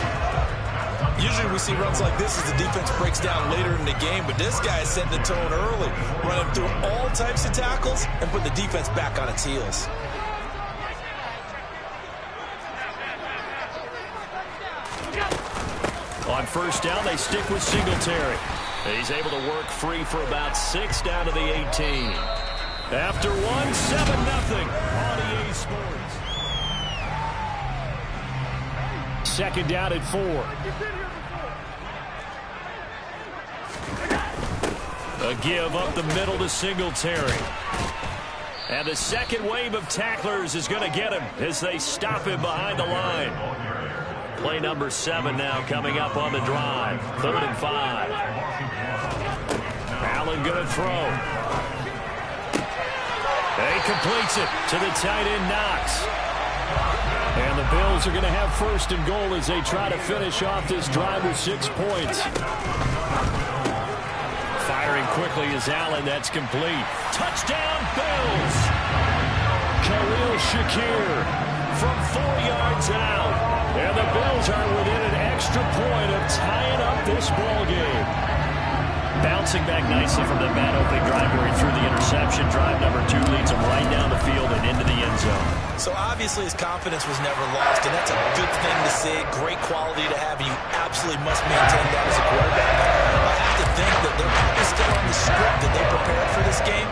Usually we see runs like this as the defense breaks down later in the game, but this guy is setting the tone early, running through all types of tackles and put the defense back on its heels. On first down, they stick with Singletary. He's able to work free for about 6 down to the 18. After 1, 7-0 on EA Sports. Second down at 4. A give up the middle to Singletary. And the second wave of tacklers is going to get him as they stop him behind the line. Play number 7 now coming up on the drive. 3rd and 5. Allen going to throw. He completes it to the tight end, Knox. And the Bills are going to have 1st and goal as they try to finish off this drive with 6 points. Firing quickly is Allen. That's complete. Touchdown, Bills! Khalil Shakir from 4 yards out. And the Bills are within an extra point of tying up this ball game. Bouncing back nicely from the bad opening drive where he threw the interception. Drive number 2 leads him right down the field and into the end zone. So obviously his confidence was never lost, and that's a good thing to see. Great quality to have, and you absolutely must maintain that as a quarterback. I have to think that they're probably still on the script that they prepared for this game.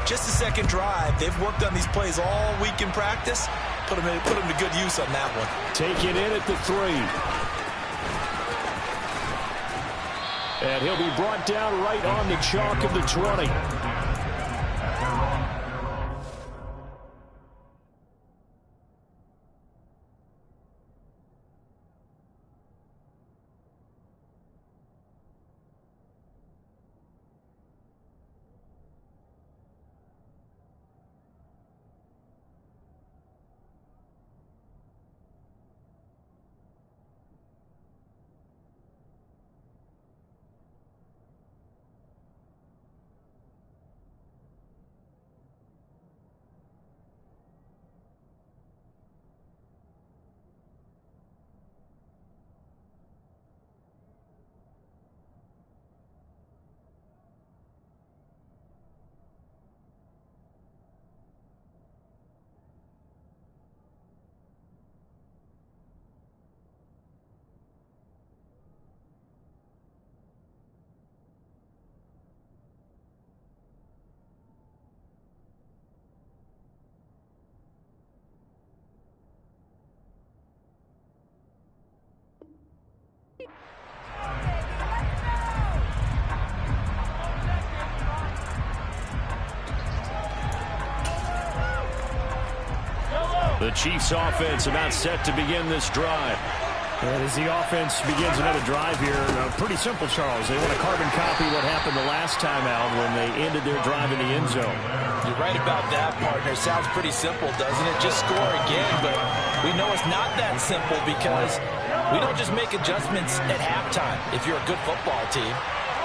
Just the second drive. They've worked on these plays all week in practice. Put them to good use on that one. Take it in at the 3. And he'll be brought down right on the chalk of the 20. The Chiefs offense about set to begin this drive. And as the offense begins another drive here, pretty simple, Charles. They want to carbon copy what happened the last time out when they ended their drive in the end zone. You're right about that, partner. Sounds pretty simple, doesn't it? Just score again, but we know it's not that simple because we don't just make adjustments at halftime if you're a good football team.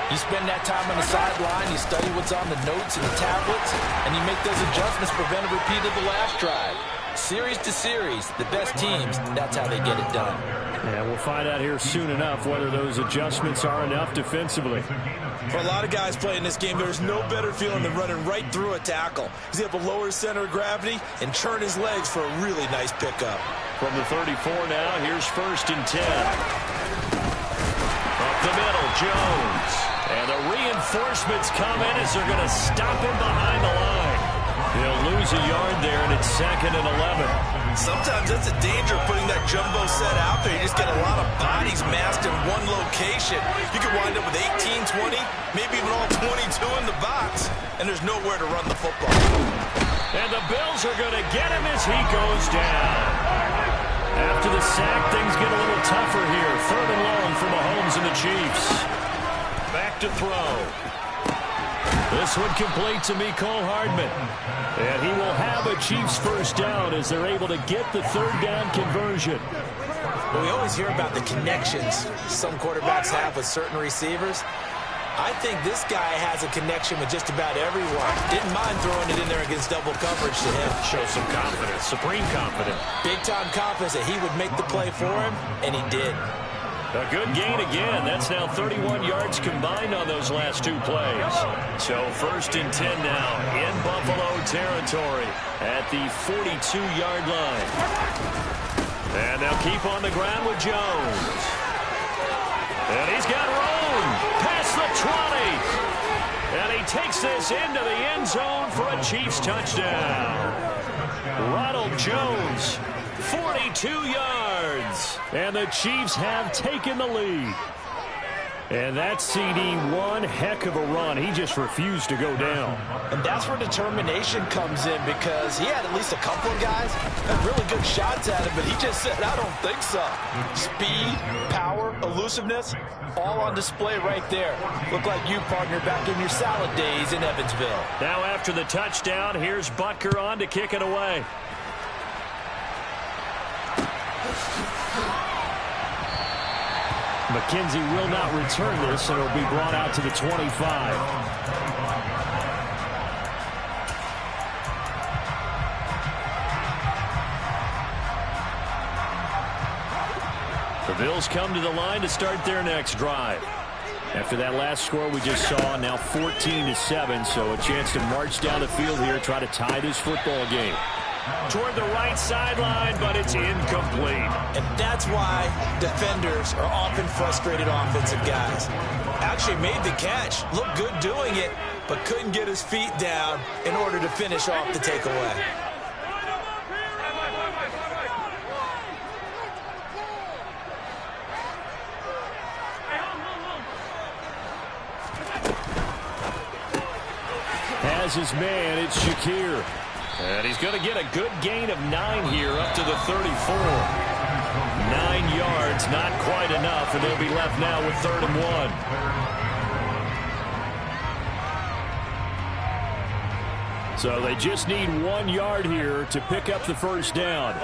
You spend that time on the sideline, you study what's on the notes and the tablets, and you make those adjustments to prevent a repeat of the last drive. Series to series, the best teams, that's how they get it done. And we'll find out here soon enough whether those adjustments are enough defensively. For a lot of guys playing this game, there's no better feeling than running right through a tackle. He's able to lower his center of gravity and turn his legs for a really nice pickup. From the 34 now, here's 1st and 10. Up the middle, Jones. And the reinforcements come in as they're going to stop him behind the line. He'll lose a yard there, and it's 2nd and 11. Sometimes that's a danger of putting that jumbo set out there. You just get a lot of bodies massed in one location. You could wind up with 18, 20, maybe even all 22 in the box, and there's nowhere to run the football. And the Bills are going to get him as he goes down. After the sack, things get a little tougher here. 3rd and long for Mahomes and the Chiefs. Back to throw. This one complete to Mecole Hardman. And he will have a Chiefs 1st down as they're able to get the 3rd down conversion. Well, we always hear about the connections some quarterbacks have with certain receivers. I think this guy has a connection with just about everyone. Didn't mind throwing it in there against double coverage to him. Show some confidence, supreme confidence. Big-time confidence that he would make the play for him, and he did. A good gain again. That's now 31 yards combined on those last 2 plays. So 1st and 10 now in Buffalo territory at the 42-yard line. And they'll keep on the ground with Jones. And he's got room past the 20. And he takes this into the end zone for a Chiefs touchdown. Ronald Jones, 42 yards. And the Chiefs have taken the lead. And that CD, one heck of a run. He just refused to go down. And that's where determination comes in, because he had at least a couple of guys that had really good shots at him, but he just said, I don't think so. Speed, power, elusiveness, all on display right there. Look like you, partner, back in your salad days in Evansville. Now after the touchdown, here's Butker on to kick it away. McKenzie will not return this, and it'll be brought out to the 25. The Bills come to the line to start their next drive. After that last score we just saw, now 14-7, so a chance to march down the field here, try to tie this football game. Toward the right sideline, but it's incomplete. And that's why defenders are often frustrated offensive guys. Actually made the catch, looked good doing it, but couldn't get his feet down in order to finish off the takeaway. Has his man, it's Shakir. And he's going to get a good gain of 9 here up to the 34. 9 yards, not quite enough, and they'll be left now with 3rd and 1. So they just need 1 yard here to pick up the 1st down.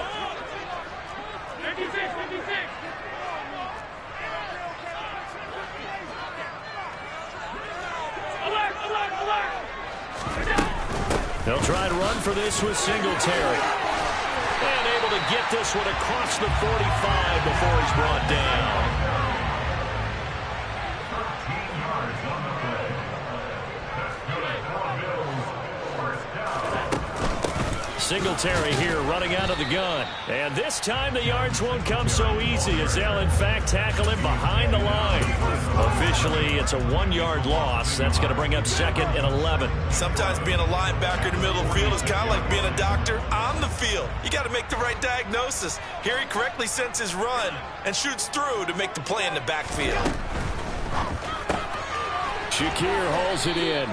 They'll try and run for this with Singletary. And able to get this one across the 45 before he's brought down. Singletary here running out of the gun. And this time the yards won't come so easy as they'll in fact tackle him behind the line. Officially, it's a 1 yard loss. That's going to bring up 2nd and 11. Sometimes being a linebacker in the middle of the field is kind of like being a doctor on the field. You got to make the right diagnosis. Here he correctly senses run and shoots through to make the play in the backfield. Shakir hauls it in.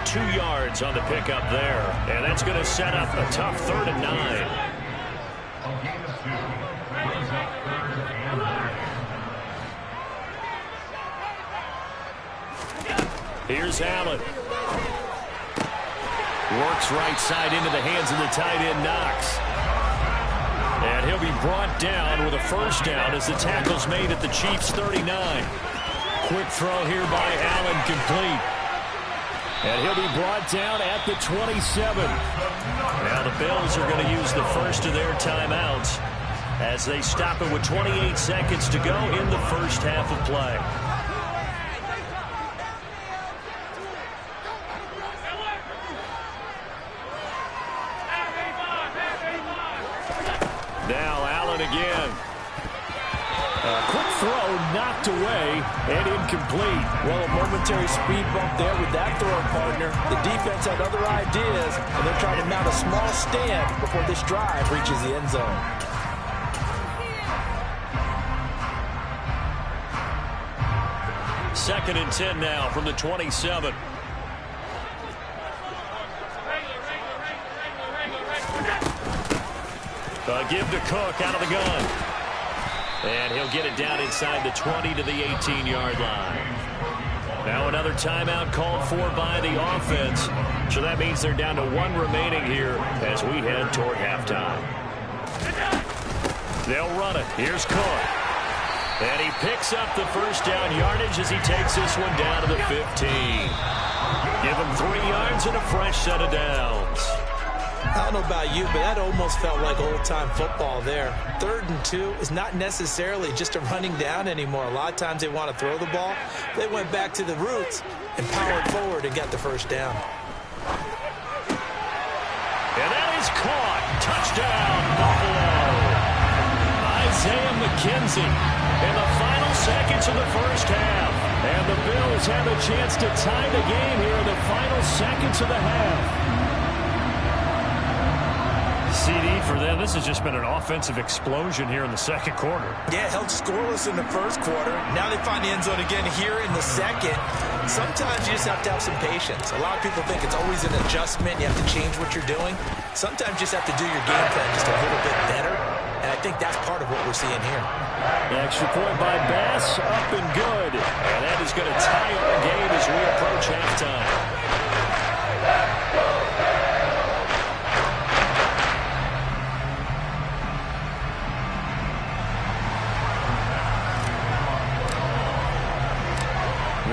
2 yards on the pickup there. And that's going to set up a tough 3rd and 9. Here's Allen. Works right side into the hands of the tight end, Knox. And he'll be brought down with a first down as the tackle's made at the Chiefs' 39. Quick throw here by Allen, complete. And he'll be brought down at the 27. Now the Bills are going to use the first of their timeouts as they stop it with 28 seconds to go in the first half of play. Now Allen again. Quick throw knocked away and incomplete. Well, a momentary speed bump there with that throw partner. The defense had other ideas, and they're trying to mount a small stand before this drive reaches the end zone. Second and 10 now from the 27. Give to Cook out of the gun. And he'll get it down inside the 20 to the 18-yard line. Now another timeout called for by the offense. So that means they're down to one remaining here as we head toward halftime. They'll run it. Here's Cook. And he picks up the first down yardage as he takes this one down to the 15. Give him 3 yards and a fresh set of downs. I don't know about you, but that almost felt like old-time football there. 3rd and 2 is not necessarily just a running down anymore. A lot of times they want to throw the ball. They went back to the roots and powered forward and got the first down. And that is caught. Touchdown, Buffalo. Isaiah McKenzie in the final seconds of the first half. And the Bills have a chance to tie the game here in the final seconds of the half. CD for them. This has just been an offensive explosion here in the second quarter. Yeah, held scoreless in the first quarter. Now they find the end zone again here in the second. Sometimes you just have to have some patience. A lot of people think it's always an adjustment. You have to change what you're doing. Sometimes you just have to do your game plan just a little bit better. And I think that's part of what we're seeing here. The extra point by Bass, up and good. And that is going to tie up the game as we approach halftime.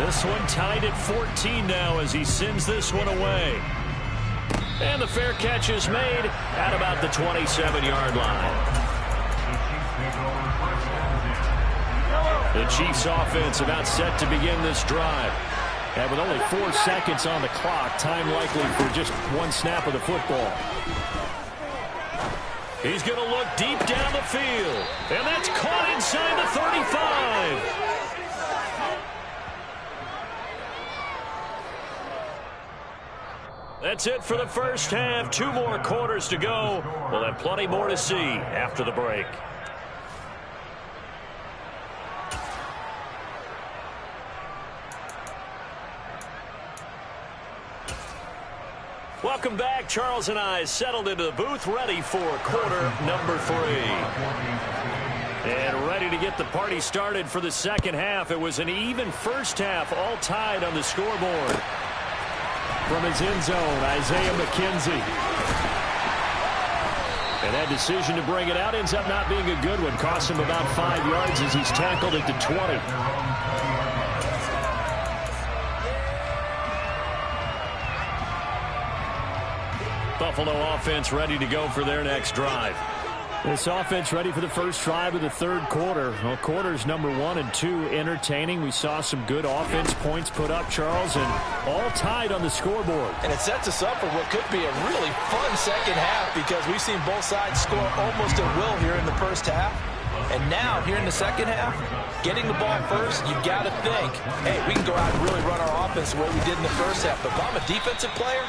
This one tied at 14 now as he sends this one away. And the fair catch is made at about the 27-yard line. The Chiefs offense about set to begin this drive. And with only 4 seconds on the clock, time likely for just one snap of the football. He's going to look deep down the field. And that's caught inside the 35. That's it for the first half. 2 more quarters to go. We'll have plenty more to see after the break. Welcome back. Charles and I settled into the booth, ready for quarter number 3. And ready to get the party started for the second half. It was an even first half, all tied on the scoreboard. From his end zone, Isaiah McKenzie. And that decision to bring it out ends up not being a good one. Cost him about 5 yards as he's tackled at the 20. Buffalo offense ready to go for their next drive. This offense ready for the first drive of the third quarter. Well, quarters number 1 and 2 entertaining. We saw some good offense points put up, Charles, and all tied on the scoreboard. And it sets us up for what could be a really fun second half because we've seen both sides score almost at will here in the first half. And now, here in the second half, getting the ball first, you've got to think, hey, we can go out and really run our offense the way we did in the first half. But if I'm a defensive player,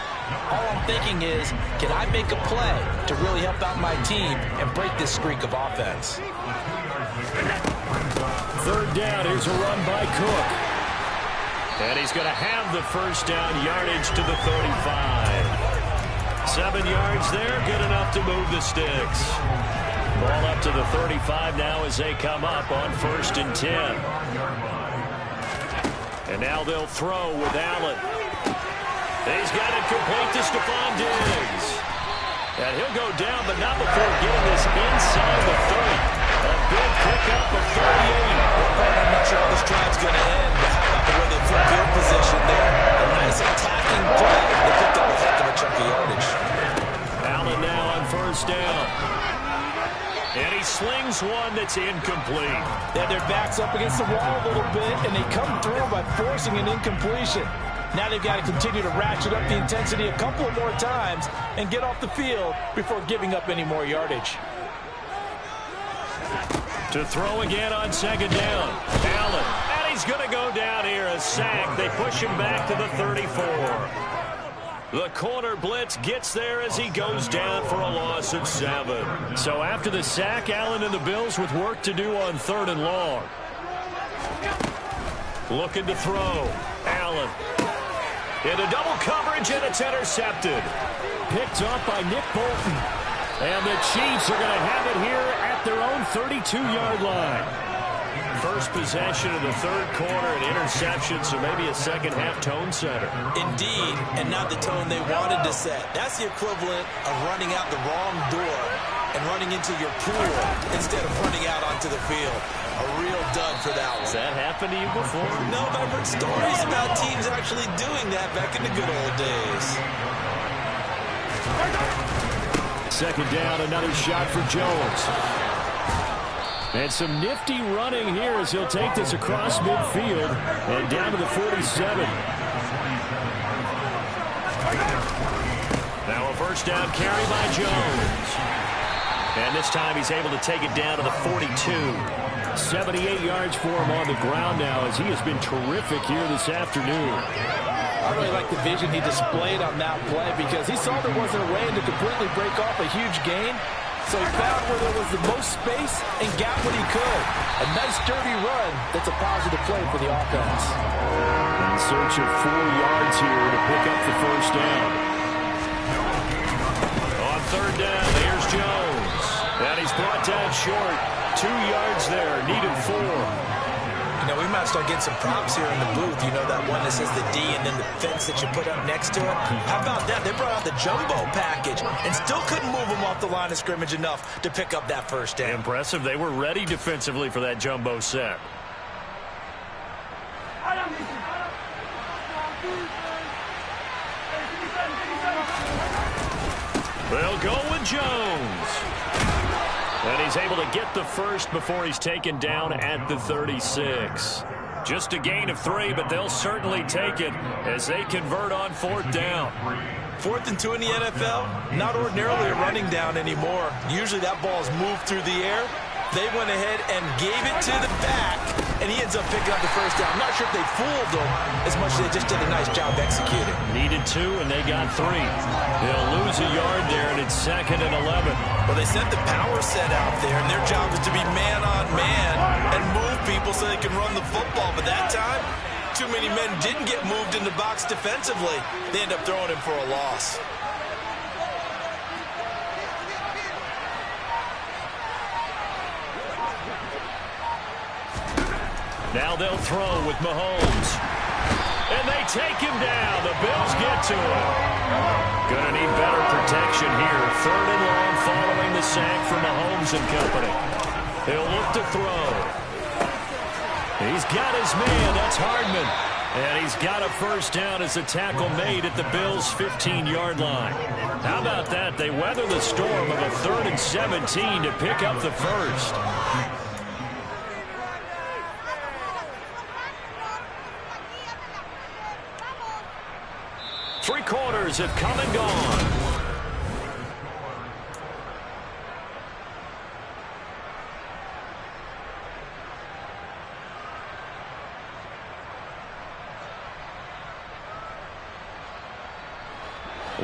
all I'm thinking is, can I make a play to really help out my team and break this streak of offense? Third down, here's a run by Cook. And he's going to have the first down yardage to the 35. 7 yards there, good enough to move the sticks. Ball up to the 35 now as they come up on 1st and 10. And now they'll throw with Allen. He's got it complete to Stephon Diggs. And he'll go down, but not before getting this inside the 30. A big pickup of 38. I'm not sure how this drive's going to end, but how about the way they flip field position there? A nice attacking play. They picked up a heck of a chunk of yardage. Allen now on first down. And he slings one that's incomplete. They had their backs up against the wall a little bit, and they come through by forcing an incompletion. Now they've got to continue to ratchet up the intensity a couple of more times and get off the field before giving up any more yardage. To throw again on second down. Allen. And he's going to go down here. A sack. They push him back to the 34. The corner blitz gets there as he goes down for a loss of 7. So after the sack, Allen and the Bills with work to do on 3rd and long. Looking to throw. Allen. Into double coverage, and it's intercepted. Picked off by Nick Bolton. And the Chiefs are going to have it here at their own 32-yard line. First possession of the 3rd quarter, an interception, so maybe a second-half tone setter. Indeed, and not the tone they wanted to set. That's the equivalent of running out the wrong door and running into your pool instead of running out onto the field. A real dud for that one. Has that happened to you before? No, but I've heard stories about teams actually doing that back in the good old days. Second down, another shot for Jones. And some nifty running here as he'll take this across midfield and down to the 47. Now a first down carry by Jones. And this time he's able to take it down to the 42. 78 yards for him on the ground now as he has been terrific here this afternoon. I really like the vision he displayed on that play because he saw there wasn't a way to completely break off a huge gain. So he found where there was the most space and got what he could. A nice, dirty run that's a positive play for the offense. In search of 4 yards here to pick up the first down. On 3rd down, here's Jones. And he's brought down short. 2 yards there, needed 4. You know, we might start getting some props here in the booth. You know, that one that says the D and then the fence that you put up next to it. How about that? They brought out the jumbo package and still couldn't move them off the line of scrimmage enough to pick up that first down. Impressive. They were ready defensively for that jumbo set. They'll go with Jones. And he's able to get the first before he's taken down at the 36. Just a gain of 3, but they'll certainly take it as they convert on 4th down. 4th and 2 in the NFL, not ordinarily a running down anymore. Usually that ball's moved through the air. They went ahead and gave it to the back, and he ends up picking up the first down. I'm not sure if they fooled him as much as they just did a nice job executing. Needed 2, and they got 3. They'll lose a yard there, and it's 2nd and 11. Well, they sent the power set out there, and their job is to be man-on-man and move people so they can run the football. But that time, too many men didn't get moved in the box defensively. They end up throwing him for a loss. Now they'll throw with Mahomes. And they take him down. The Bills get to him. Gonna need better protection here. 3rd and long following the sack from Mahomes and company. He'll look to throw. He's got his man. That's Hardman. And he's got a first down as a tackle made at the Bills' 15-yard line. How about that? They weather the storm of a 3rd and 17 to pick up the first. 3 quarters have come and gone.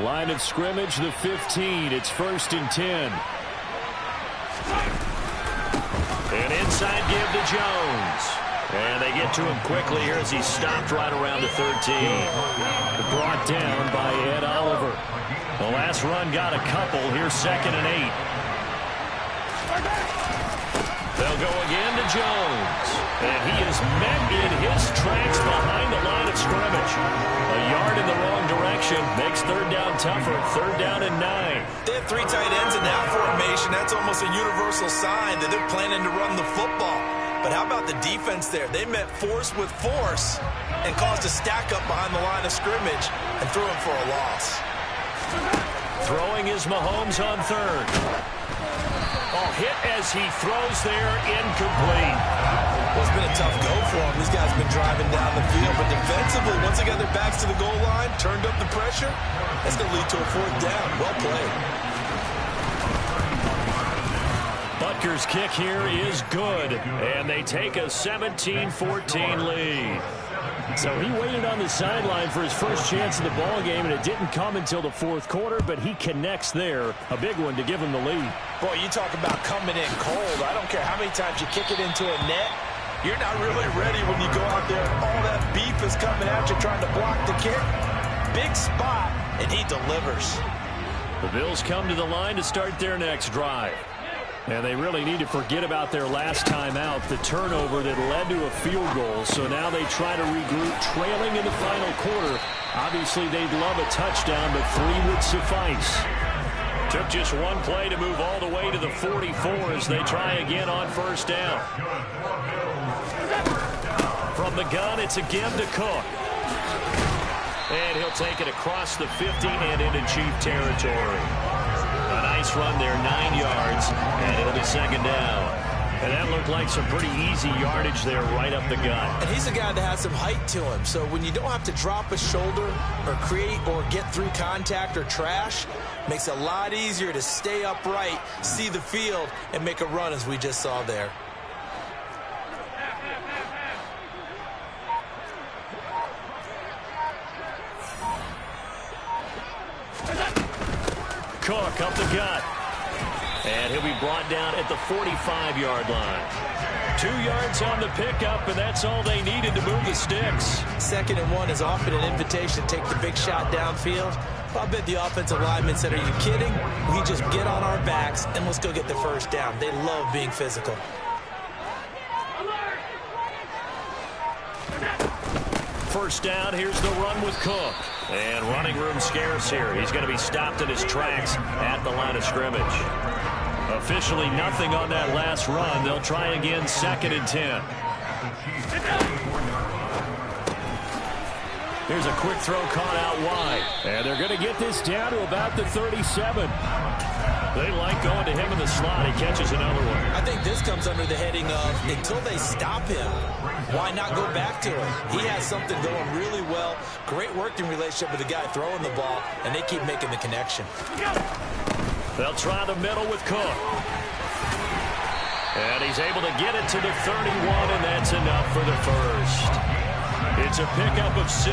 Line of scrimmage, the 15. It's 1st and 10. An inside give to Jones. And they get to him quickly here as he's stopped right around the 13. Brought down by Ed Oliver. The last run got a couple. Here's 2nd and 8. They'll go again to Jones. And he is met in his tracks behind the line of scrimmage. A yard in the wrong direction makes third down tougher. Third down and 9. They have 3 tight ends in that formation. That's almost a universal sign that they're planning to run the football. But how about the defense there? They met force with force and caused a stack up behind the line of scrimmage and threw him for a loss. Throwing is Mahomes on third. Hit as he throws there, incomplete. Well, it's been a tough go for him. These guys have been driving down the field, but defensively, once they got their backs to the goal line, turned up the pressure, that's going to lead to a fourth down. Well played. Butker's kick here is good, and they take a 17-14 lead. So he waited on the sideline for his first chance in the ball game, and it didn't come until the fourth quarter, but he connects there. A big one to give him the lead. Boy, you talk about coming in cold. I don't care how many times you kick it into a net. You're not really ready when you go out there. All that beef is coming at you trying to block the kick. Big spot, and he delivers. The Bills come to the line to start their next drive. And they really need to forget about their last time out, the turnover that led to a field goal. So now they try to regroup, trailing in the final quarter. Obviously, they'd love a touchdown, but 3 would suffice. Took just one play to move all the way to the 44 as they try again on first down. From the gun, it's again to Cook. And he'll take it across the 50 and into Chief territory. A nice run there, 9 yards, and it'll be second down. And that looked like some pretty easy yardage there right up the gut. And he's a guy that has some height to him. So when you don't have to drop a shoulder or create or get through contact or trash, makes it a lot easier to stay upright, see the field, and make a run as we just saw there. Cook up the gut. And he'll be brought down at the 45-yard line. 2 yards on the pickup, and that's all they needed to move the sticks. 2nd and 1 is often an invitation to take the big shot downfield. I bet the offensive lineman said, are you kidding? We just get on our backs, and let's go get the first down. They love being physical. First down, here's the run with Cook. And running room scarce here. He's going to be stopped in his tracks at the line of scrimmage. Officially nothing on that last run. They'll try again, 2nd and 10. Here's a quick throw caught out wide. And they're going to get this down to about the 37. They like going to him in the slot. He catches another one. I think this comes under the heading of until they stop him, why not go back to him? He has something going really well. Great working relationship with the guy throwing the ball, and they keep making the connection. They'll try the middle with Cook. And he's able to get it to the 31, and that's enough for the first. It's a pickup of 6.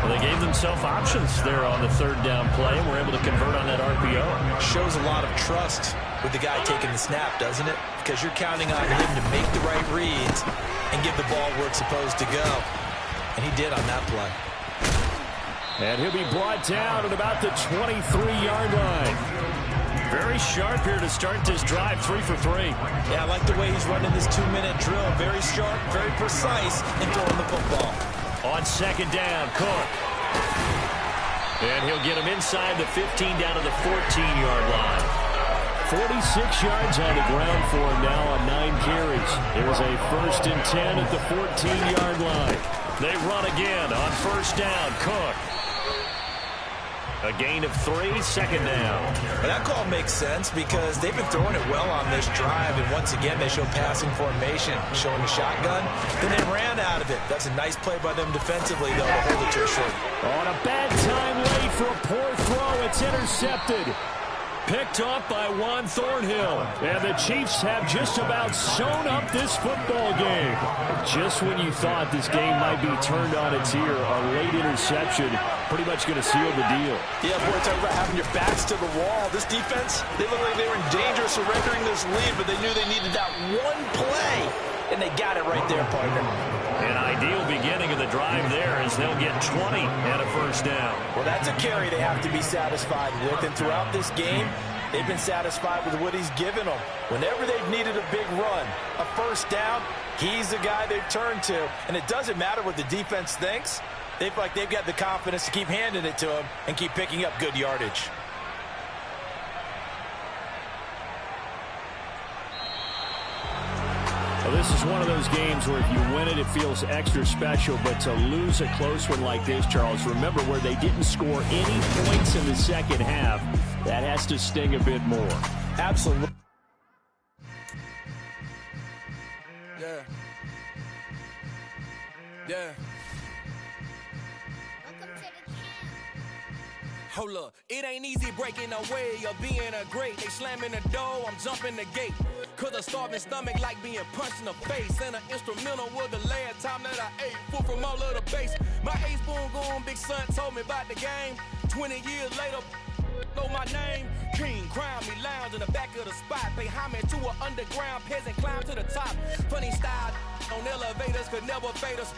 Well, they gave themselves options there on the 3rd down play, and were able to convert on that RPO. Shows a lot of trust with the guy taking the snap, doesn't it? Because you're counting on him to make the right reads and give the ball where it's supposed to go. And he did on that play. And he'll be brought down at about the 23-yard line. Very sharp here to start this drive, 3 for 3. Yeah, I like the way he's running this 2-minute drill. Very sharp, very precise in throwing the football. On 2nd down, Cook. And he'll get him inside the 15 down to the 14-yard line. 46 yards on the ground for him now on 9 carries. There's a 1st and 10 at the 14-yard line. They run again on 1st down, Cook. A gain of 3, 2nd down. Well, that call makes sense because they've been throwing it well on this drive, and once again they show passing formation, showing the shotgun. Then they ran out of it. That's a nice play by them defensively, though, to hold it to a short. On a bad time late for a poor throw. It's intercepted. Picked up by Juan Thornhill. And the Chiefs have just about sewn up this football game. Just when you thought this game might be turned on its ear, a late interception pretty much going to seal the deal. Yeah, boy, talk about having your backs to the wall. This defense, they look like they were in danger of surrendering this lead, but they knew they needed that one play, and they got it right there, partner. An ideal beginning of the drive there as they'll get 20 and a 1st down. Well, that's a carry they have to be satisfied with, and throughout this game, They've been satisfied with what he's given them. Whenever they've needed a big run, a first down, he's the guy they've turned to. And it doesn't matter what the defense thinks. They feel like they've got the confidence to keep handing it to him and keep picking up good yardage. Well, this is one of those games where if you win it, it feels extra special. But to lose a close one like this, Charles, remember where they didn't score any points in the second half, that has to sting a bit more. Absolutely. Yeah. Yeah. Hold up, it ain't easy breaking away or being a great. They slamming the door, I'm jumping the gate. Cause a starving stomach like being punched in the face. And an instrumental was the last time that I ate. Food from all of the base. My ace boom goon, big son told me about the game. 20 years later, know my name. King, crown me, lounge in the back of the spot. Pay homage to an underground peasant, climb to the top. Funny style on elevators could never fade us.